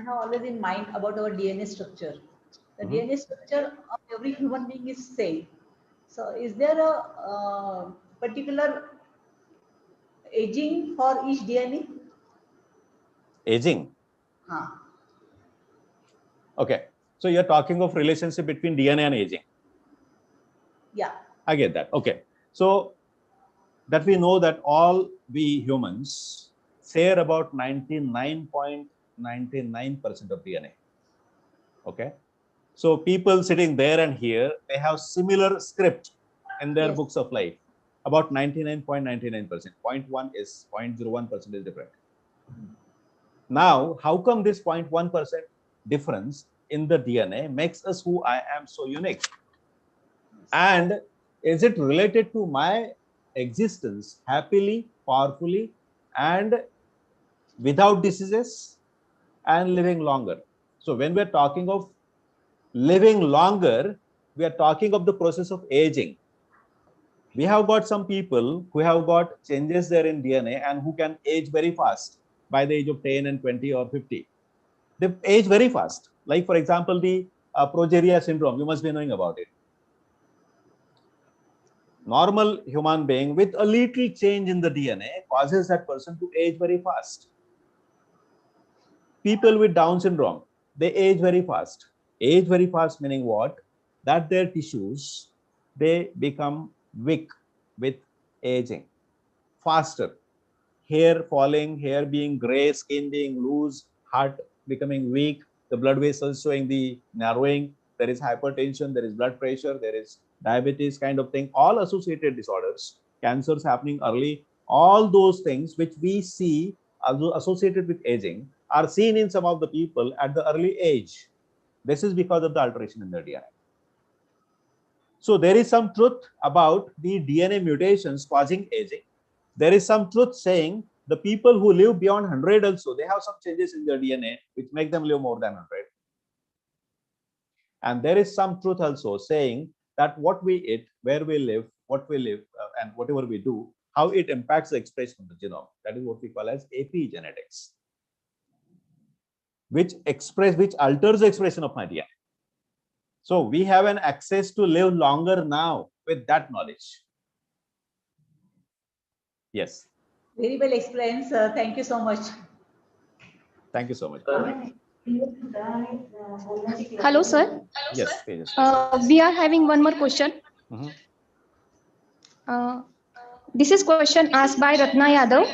have always in mind about our DNA structure. The DNA structure of every human being is same. So, is there a particular aging for each DNA?
Aging.
Huh.
Okay, so you're talking of relationship between DNA and aging.
Yeah.
I get that. Okay, so that we know that all we humans share about 99.99% of DNA. Okay, so people sitting there and here, they have similar script in their
Yes.
books of life. About 99.99%. 0.01% is different. Now, how come this 0.1% difference in the DNA makes us who I am so unique? And is it related to my existence happily, powerfully, and without diseases and living longer? So when we're talking of living longer, we are talking of the process of aging. We have got some people who have got changes there in DNA and who can age very fast by the age of 10 and 20 or 50. They age very fast. Like, for example, the progeria syndrome, you must be knowing about it. Normal human being with a little change in the DNA causes that person to age very fast. People with Down syndrome, they age very fast. Age very fast meaning what? That their tissues, they become weak with aging faster. Hair falling, hair being gray, skin being loose, heart becoming weak, the blood vessels showing the narrowing, there is hypertension, there is blood pressure, there is diabetes kind of thing, all associated disorders, cancers happening early, all those things which we see associated with aging are seen in some of the people at the early age. This is because of the alteration in their DNA. So there is some truth about the DNA mutations causing aging. There is some truth saying the people who live beyond 100 also, they have some changes in their DNA which make them live more than 100. And there is some truth also saying that what we eat, where we live, what we live, and whatever we do, how it impacts the expression of the genome. That is what we call as epigenetics, which alters the expression of my DNA. So we have an access to live longer now with that knowledge. Yes.
Very well explained, sir. Thank you so much.
Thank you so much.
Hello, sir.
Yes, Tejas.
We are having one more question. This is question asked by Ratna Yadav.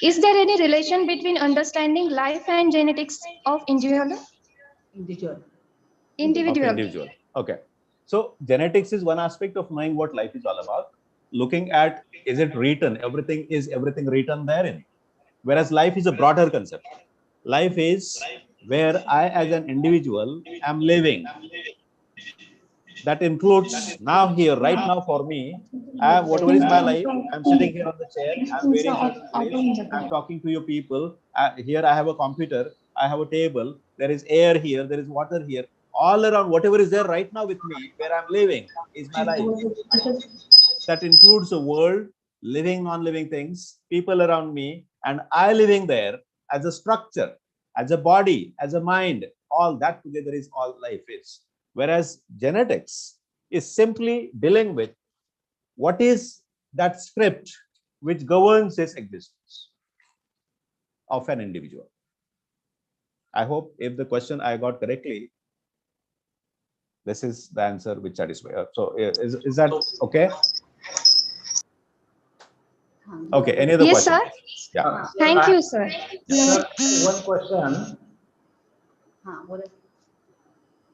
Is there any relation between understanding life and genetics of individual?
Individual. Okay. So genetics is one aspect of knowing what life is all about. Looking at, is it written? Everything written therein. Whereas life is a broader concept. Life is where I as an individual am living. That includes now here, right now for me, whatever is my life, I'm sitting here on the chair, I'm wearing certain clothes, I'm talking to you people. Here I have a computer, I have a table, there is air here, there is water here. All around, whatever is there right now with me, where I'm living, is my life. That includes the world, living, non-living things, people around me, and I living there as a structure, as a body, as a mind. All that together is all life is. Whereas genetics is simply dealing with what is that script which governs his existence of an individual. I hope if the question I got correctly, this is the answer which satisfies. So is that okay? Okay, any other
yes,
question?
Sir.
Yeah.
Thank you, sir.
Sir, one question.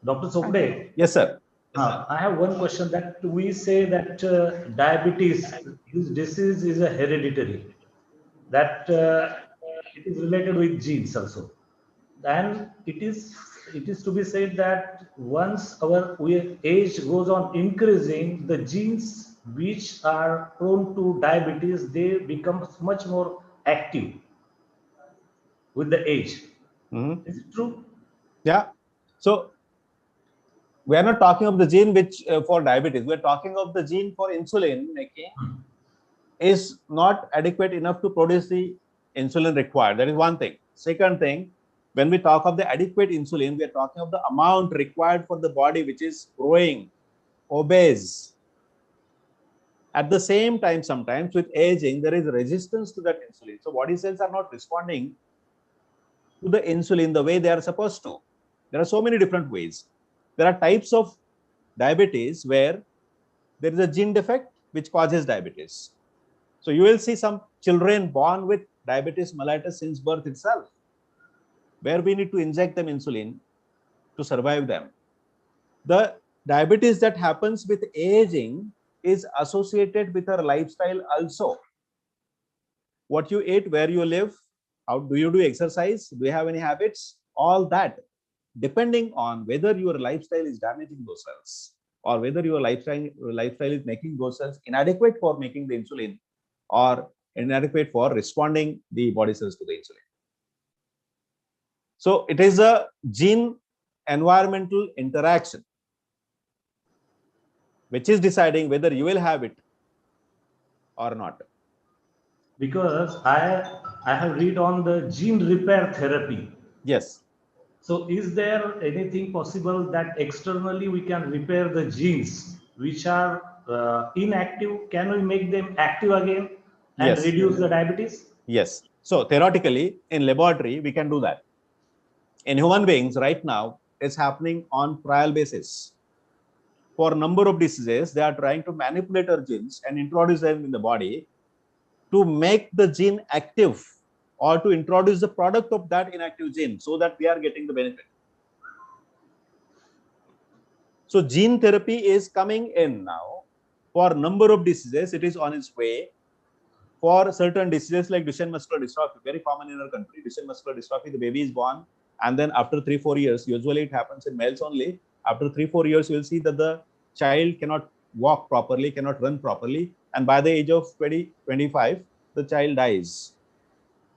Dr. Chopade.
Yes, sir.
I have one question that we say that diabetes, this disease is a hereditary, that it is related with genes also. And it is to be said that once our age goes on increasing, the genes which are prone to diabetes, they become much more active with the age. Is it true?
Yeah. So we are not talking of the gene which for diabetes. We are talking of the gene for insulin making is not adequate enough to produce the insulin required. That is one thing. Second thing, when we talk of the adequate insulin, we are talking of the amount required for the body which is growing, obese. At the same time, sometimes with aging, there is resistance to that insulin. So body cells are not responding to the insulin the way they are supposed to. There are so many different ways. There are types of diabetes where there is a gene defect which causes diabetes. So you will see some children born with diabetes mellitus since birth itself, where we need to inject them insulin to survive them. The diabetes that happens with aging is associated with our lifestyle also. What you eat, where you live, how do you do exercise, do you have any habits, all that, depending on whether your lifestyle is damaging those cells or whether your lifestyle is making those cells inadequate for making the insulin or inadequate for responding the body cells to the insulin. So it is a gene environmental interaction which is deciding whether you will have it or not.
Because I have read on the gene repair therapy.
Yes.
So is there anything possible that externally we can repair the genes which are inactive? Can we make them active again and
Yes.
reduce the diabetes?
Yes. So theoretically, in laboratory, we can do that. In human beings, right now, it's happening on trial basis. For a number of diseases, they are trying to manipulate our genes and introduce them in the body to make the gene active or to introduce the product of that inactive gene so that we are getting the benefit. So gene therapy is coming in now. For a number of diseases, it is on its way. For certain diseases like Duchenne muscular dystrophy, very common in our country, Duchenne muscular dystrophy, the baby is born, and then after 3-4 years, usually it happens in males only. After 3-4 years, you will see that the child cannot walk properly, cannot run properly, and by the age of 20-25, the child dies.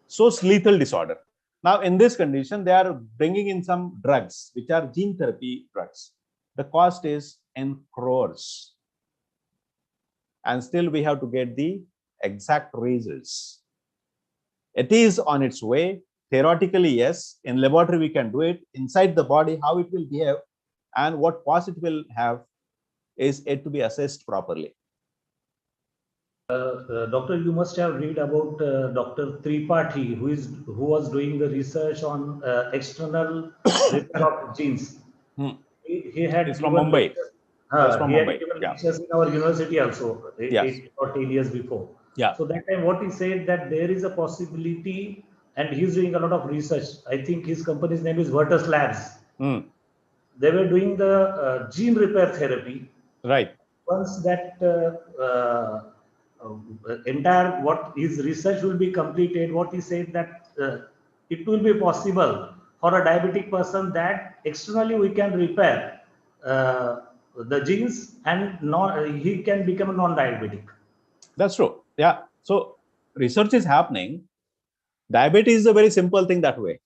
So it's lethal disorder. Now, in this condition, they are bringing in some drugs, which are gene therapy drugs. The cost is in crores. And still we have to get the exact results. It is on its way. Theoretically, yes. In laboratory, we can do it. Inside the body, how it will behave and what cost it will have is yet to be assessed properly.
Doctor, you must have read about Dr. Tripathi, who was doing the research on external repair of genes. He had
It's from
given
Mumbai.
lectures. He had given lectures in our university also,
Yes.
8 or 10 years before.
Yeah.
So that time, what he said that there is a possibility, and he's doing a lot of research. I think his company's name is Virtus Labs. They were doing the gene repair therapy.
Right.
Once that entire what his research will be completed, what he said that it will be possible for a diabetic person that externally we can repair the genes and he can become a non-diabetic.
That's true. Yeah. So research is happening. Diabetes is a very simple thing that way,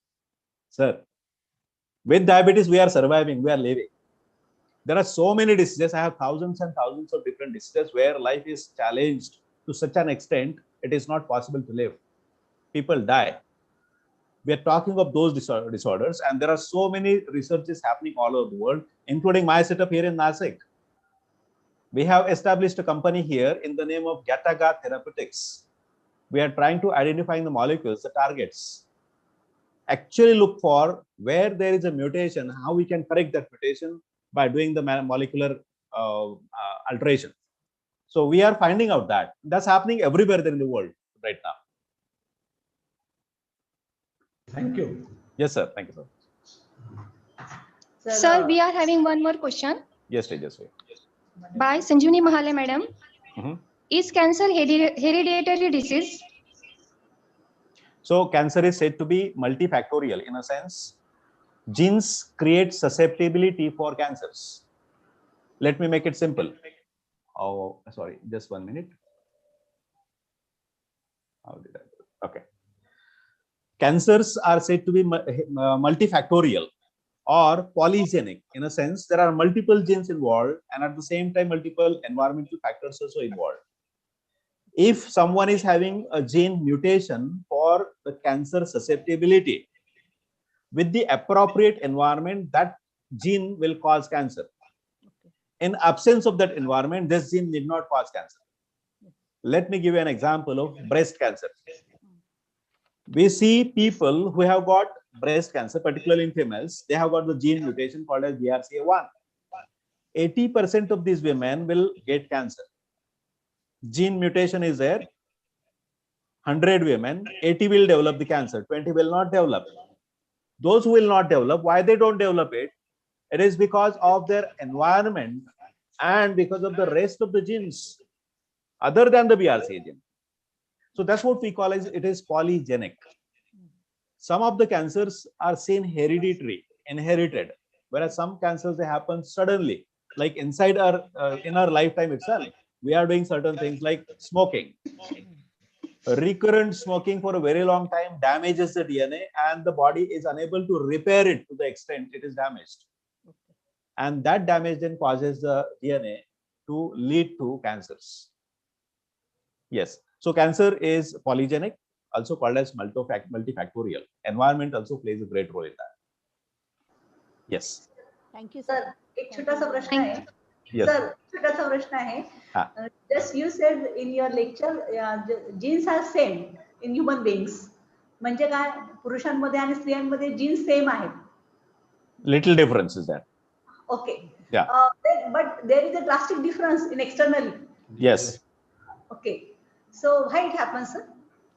sir. With diabetes, we are surviving, we are living. There are so many diseases. I have thousands and thousands of different diseases where life is challenged to such an extent it is not possible to live. People die. We are talking of those disorders, and there are so many researches happening all over the world, including my setup here in Nasik. We have established a company here in the name of Gataga Therapeutics. We are trying to identify the molecules, the targets. Actually look for where there is a mutation, how we can correct that mutation by doing the molecular alteration. So we are finding out that that's happening everywhere in the world right now.
Thank you.
Yes, sir. Thank you, sir.
Sir, we are having one more question.
Yes, Tejas.
By Sanjuni Mahale, madam. Is cancer hereditary disease?
So cancer is said to be multifactorial in a sense. Genes create susceptibility for cancers. Let me make it simple. Oh, sorry, just 1 minute. How did I do it? Okay. Cancers are said to be multifactorial. or polygenic. In a sense, there are multiple genes involved, and at the same time, multiple environmental factors also involved. If someone is having a gene mutation for the cancer susceptibility, with the appropriate environment, that gene will cause cancer. In absence of that environment, this gene need not cause cancer. Let me give you an example of breast cancer. We see people who have got breast cancer, particularly in females, they have got the gene mutation called as BRCA1. 80% of these women will get cancer. Gene mutation is there. 100 women, 80 will develop the cancer, 20 will not develop. Those who will not develop, why they don't develop it? It is because of their environment and because of the rest of the genes other than the BRCA gene. So that's what we call as it is polygenic. Some of the cancers are seen hereditary, inherited, whereas some cancers they happen suddenly, like inside our in our lifetime itself. We are doing certain things like smoking. Recurrent smoking for a very long time damages the DNA, and the body is unable to repair it to the extent it is damaged. And that damage then causes the DNA to lead to cancers. Yes. So cancer is polygenic, also called as multifactorial. Environment also plays a great role in that. Yes.
Thank you,
sir
sir.
एक छोटासा प्रश्न आहे
Yes.
Sir छोटासा प्रश्न आहे
हा.
Just you said in your lecture genes are same in human beings म्हणजे काय पुरुषांमध्ये आणि स्त्रियांमध्ये जीन्स सेम आहेत
Little difference is there.
Okay
Yeah.
But there is a drastic difference in externally
Yes.
Okay so why it happens sir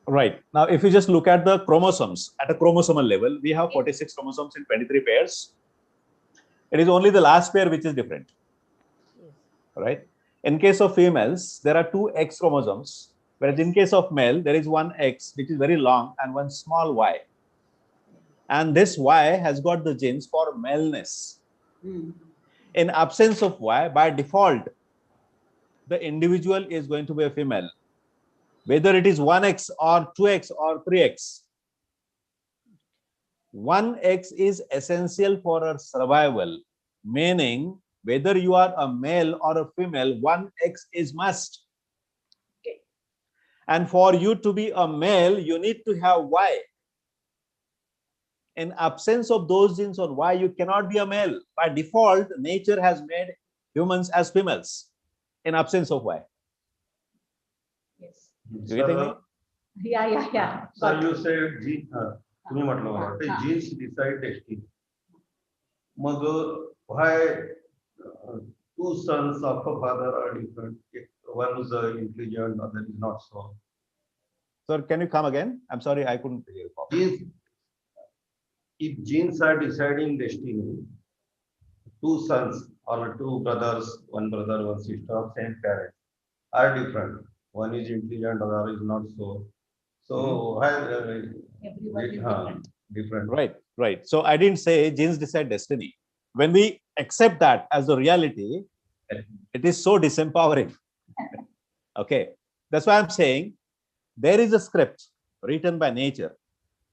Right. Now, if you just look at the chromosomes at a chromosomal level, we have 46 chromosomes in 23 pairs. It is only the last pair which is different. Right. In case of females, there are 2 X chromosomes, whereas in case of male, there is 1 X, which is very long, and 1 small Y. And this Y has got the genes for maleness. In absence of Y, by default, the individual is going to be a female. Whether it is 1X or 2X or 3X. 1X is essential for our survival, meaning whether you are a male or a female, 1X is must.
Okay.
And for you to be a male, you need to have Y. In absence of those genes on Y, you cannot be a male. By default, nature has made humans as females in absence of Y.
Yes
Do you think me?
या
Sir, you said तुम्ही म्हटलं मला ते genes decide destiny. मग why two sons of a father are different? One is intelligent, other is not so.
Sir, can you come again? I'm sorry, I couldn't hear you properly.
If genes are deciding destiny, two sons or two brothers, one brother, one sister of same parents are different. One is intelligent, other is not so. So why different?
Right. So I didn't say genes decide destiny. When we accept that as a reality, it is so disempowering. Okay. That's why I'm saying there is a script written by nature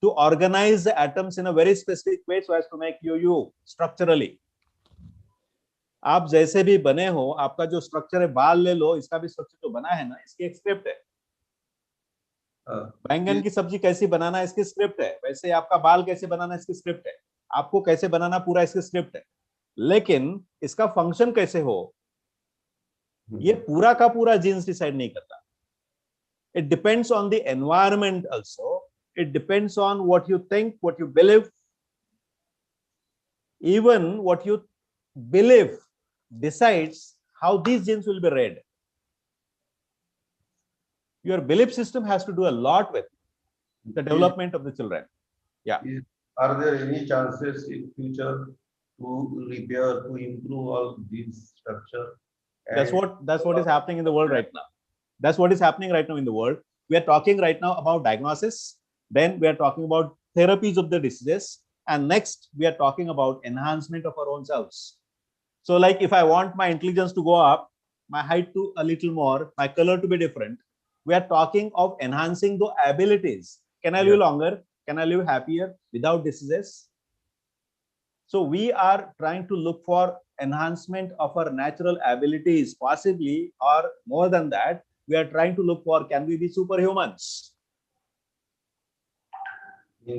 to organize the atoms in a very specific way so as to make you structurally. आप जैसे भी बने हो, आपका जो structure है, बाल ले लो, इसका भी स्ट्रक्चर तो बना है ना, इसकी एक स्क्रिप्ट है. बैंगन की सब्जी कैसी बनाना इसकी स्क्रिप्ट है, वैसे आपका बाल कैसे बनाना इसकी स्क्रिप्ट है, आपको कैसे बनाना पूरा इसकी स्क्रिप्ट है. लेकिन इसका फंक्शन कैसे हो, ये पूरा का पूरा जीन्स डिसाइड नहीं करता. It depends on the environment also. It depends on what you think, what you believe. Even what you believe decides how these genes will be read. Your belief system has to do a lot with the development of the children. Yeah.
Are there any chances in future to repair, to improve all these structure?
That's what is happening in the world right now. That's what is happening right now in the world. We are talking right now about diagnosis. Then we are talking about therapies of the diseases. And next, we are talking about enhancement of our own selves. So like if I want my intelligence to go up, my height to a little more, my color to be different, we are talking of enhancing the abilities. Can I live longer? Can I live happier without diseases? So we are trying to look for enhancement of our natural abilities, possibly, or more than that, we are trying to look for, can we be superhumans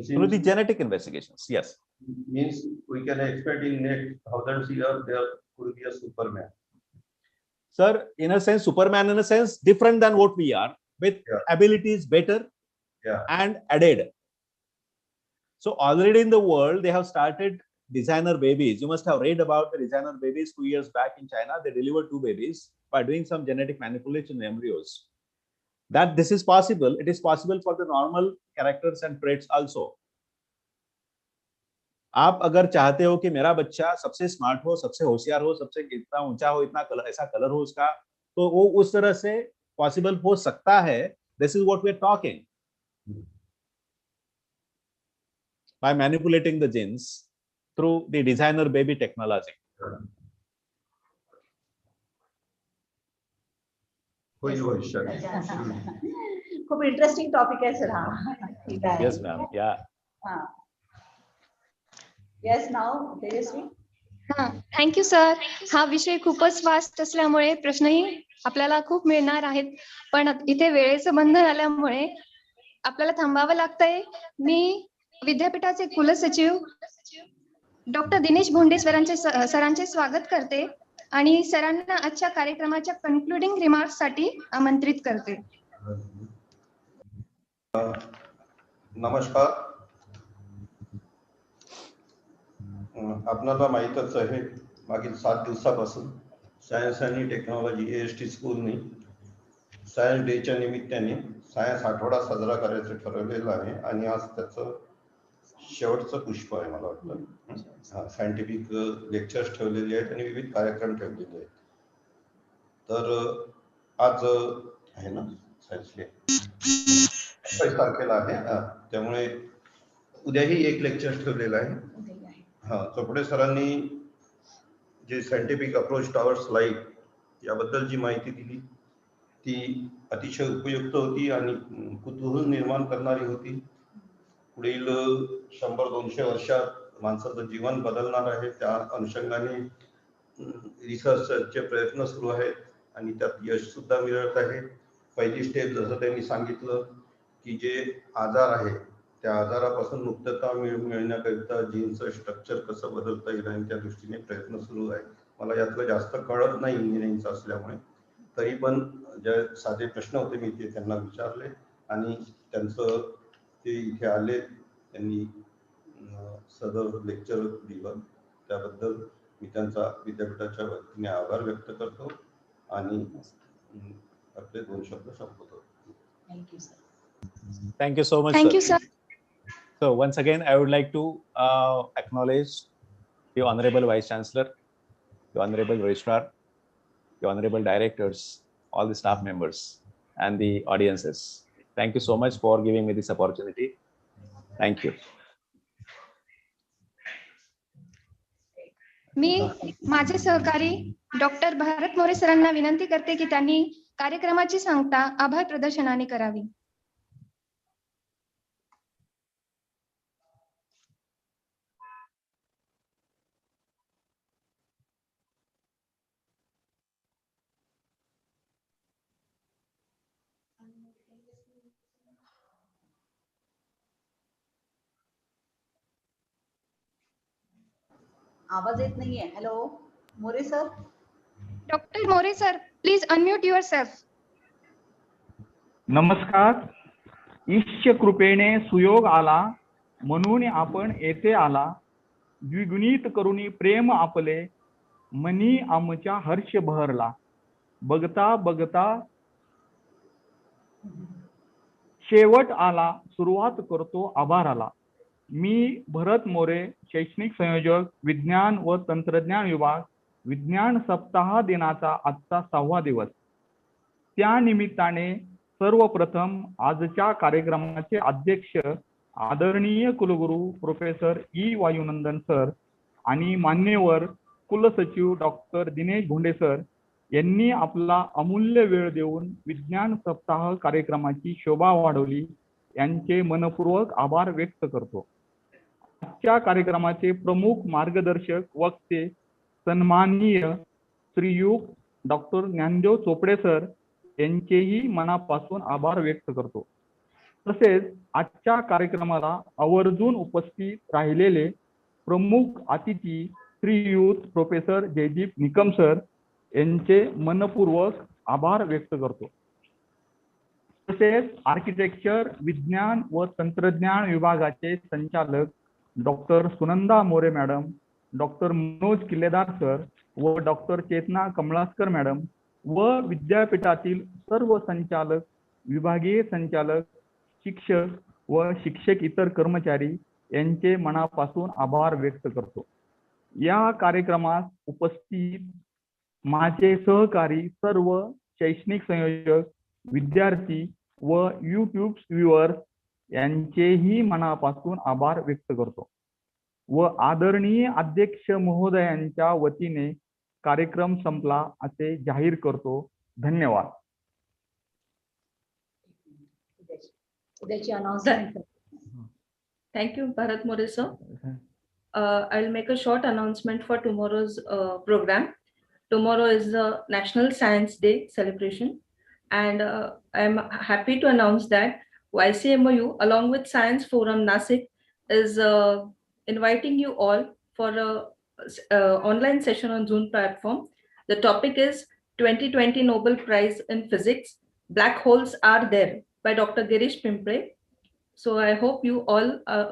through the genetic investigations? Yes.
Means we can expect in next 1,000 years there could be a Superman.
Sir, in a sense, Superman in a sense different than what we are, with abilities better and added. So already in the world, they have started designer babies. You must have read about the designer babies 2 years back in China. They delivered 2 babies by doing some genetic manipulation in embryos. That this is possible. It is possible for the normal characters and traits also. आप अगर चाहते हो कि मेरा बच्चा सबसे smart हो, सबसे होशियार हो, सबसे इतना ऊंचा हो, इतना कलर, ऐसा कलर हो उसका, तो वो उस तरह से पॉसिबल हो सकता है. This is what we are talking. By manipulating the genes through the designer baby technology.
खूप इंटरेस्टिंग टॉपिक आहे सर हा.
Yes, ma'am. Yeah.
येस नाव तेजस्वी.
Thank you sir. हा विषय खूपच वास्ट असल्यामुळे प्रश्नही आपल्याला खूप मिळणार आहेत, पण इथे वेळेचं बंधन आल्यामुळे आपल्याला थांबावं लागतंय. मी विद्यापीठाचे कुलसचिव डॉक्टर दिनेश भोंडे सरांचे स्वागत करते आणि सरांना आजच्या कार्यक्रमाच्या कन्क्लुडिंग रिमार्क्स साठी आमंत्रित करते.
नमस्कार. आपल्याला माहीतच आहे, मागील 7 दिवसापासून सायन्स आणि टेक्नॉलॉजी AST स्कूलने सायन्स डेच्या निमित्ताने सायन्स आठवडा साजरा करायचं ठरवलेलं आहे आणि आज त्याचं शेवटचं पुष्प आहे. मला वाटतं सायंटिफिक लेक्चर्स ठेवलेले आहेत आणि विविध कार्यक्रम ठेवलेले आहेत. तर आज आहे ना सायन्स डे 28 तारखेला आहे, त्यामुळे उद्याही एक लेक्चर ठेवलेलं आहे. चोपडे सरांनी जे सायंटिफिक अप्रोच टॉवर्ड्स लाईफ याबद्दल जी माहिती दिली ती अतिशय उपयुक्त होती आणि कुतूहल निर्माण करणारी होती. पुढील 100-200 वर्षात माणसाचं जीवन बदलणार आहे, त्या अनुषंगाने रिसर्चचे प्रयत्न सुरू आहेत आणि त्यात यश सुद्धा मिळत आहे. पहिली स्टेप जसं त्यांनी सांगितलं की जे आजार आहे त्या आजारापासून मुक्तता मिळण्याकरिता जीनचं स्ट्रक्चर कसं बदलता येईल आणि त्या दृष्टीने प्रयत्न सुरू आहे. मला यातलं जास्त कळत नाही इंजिनिअरिंगचं असल्यामुळे, तरी पण जे साधे प्रश्न होते मी ते त्यांना विचारले आणि त्यांचं ते इथे आले, त्यांनी सदर लेक्चर दिलं, त्याबद्दल मी त्यांचा विद्यापीठाच्या वतीने आभार व्यक्त करतो आणि आपले 2 शब्द संपवतो.
Thank you sir.
Thank you so much.
Thank you, sir.
So once again, I would like to acknowledge the Honorable Vice Chancellor, the Honorable Registrar, the Honorable Directors, all the staff members, and the audiences. Thank you so much for giving me this opportunity. Thank you.
मी माझे सहकारी doctor Bharat मोरे सरांना विनंती करते की त्यांनी कार्यक्रमाची सांगता आभार प्रदर्शनाने करावी.
आवाज येत नाहीये. Hello more sir.
Doctor more sir, please unmute yourself.
नमस्कार. ईश्य कृपेने सुयोग आला म्हणून आपण येथे आला. द्विगुणित करुणी प्रेम आपले मनी आमच्या हर्ष बहरला. बघता बघता शेवट आला, सुरुवात करतो आभाराला. मी भरत मोरे, शैक्षणिक संयोजक, विज्ञान व तंत्रज्ञान विभाग, विज्ञान सप्ताह दिनाचा आजचा 6वा दिवस. त्या निमित्ताने सर्वप्रथम आजच्या कार्यक्रमाचे अध्यक्ष आदरणीय कुलगुरू प्रोफेसर वायुनंदन सर आणि मान्यवर कुलसचिव डॉक्टर दिनेश भोंडे सर यांनी आपला अमूल्य वेळ देऊन विज्ञान सप्ताह कार्यक्रमाची शोभा वाढवली, यांचे मनपूर्वक आभार व्यक्त करतो. आजच्या कार्यक्रमाचे प्रमुख मार्गदर्शक वक्ते सन्माननीय श्रीयुत डॉक्टर ज्ञानदेव चोपडे सर यांचेही मनापासून आभार व्यक्त करतो. तसेच आजच्या कार्यक्रमाला आवर्जून उपस्थित राहिलेले प्रमुख अतिथी श्रीयुत प्रोफेसर जयदीप निकम सर यांचे मनपूर्वक आभार व्यक्त करतो. तसेच आर्किटेक्चर विज्ञान व तंत्रज्ञान विभागाचे संचालक डॉक्टर सुनंदा मोरे मॅडम, डॉक्टर मनोज किल्लेदार सर व डॉक्टर चेतना कमलास्कर मॅडम व विद्यापीठातील सर्व संचालक, विभागीय संचालक, शिक्षक व शिक्षक इतर कर्मचारी यांचे मनापासून आभार व्यक्त करतो. या कार्यक्रमात उपस्थित माझे सहकारी सर्व शैक्षणिक संयोजक, विद्यार्थी व YouTube व्ह्यूअर्स यांचेही मनापासून आभार व्यक्त करतो व आदरणीय अध्यक्ष महोदयांच्या वतीने कार्यक्रम संपला असे जाहीर करतो. धन्यवाद.
Thank you, Bharat More sir. I'll make a short announcement for tomorrow's program. Tomorrow is the National Science Day celebration, and I'm happy to announce that YCMOU, along with Science Forum Nasik, is inviting you all for a online session on Zoom platform. The topic is 2020 Nobel Prize in Physics, Black Holes Are There by Dr. Girish Pimpre. So I hope you all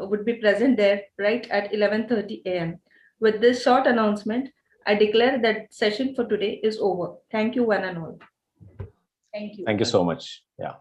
would be present there right at 11:30 a.m. With this short announcement, I declare that session for today is over. Thank you one and all.
Thank you.
Thank you so much. Yeah.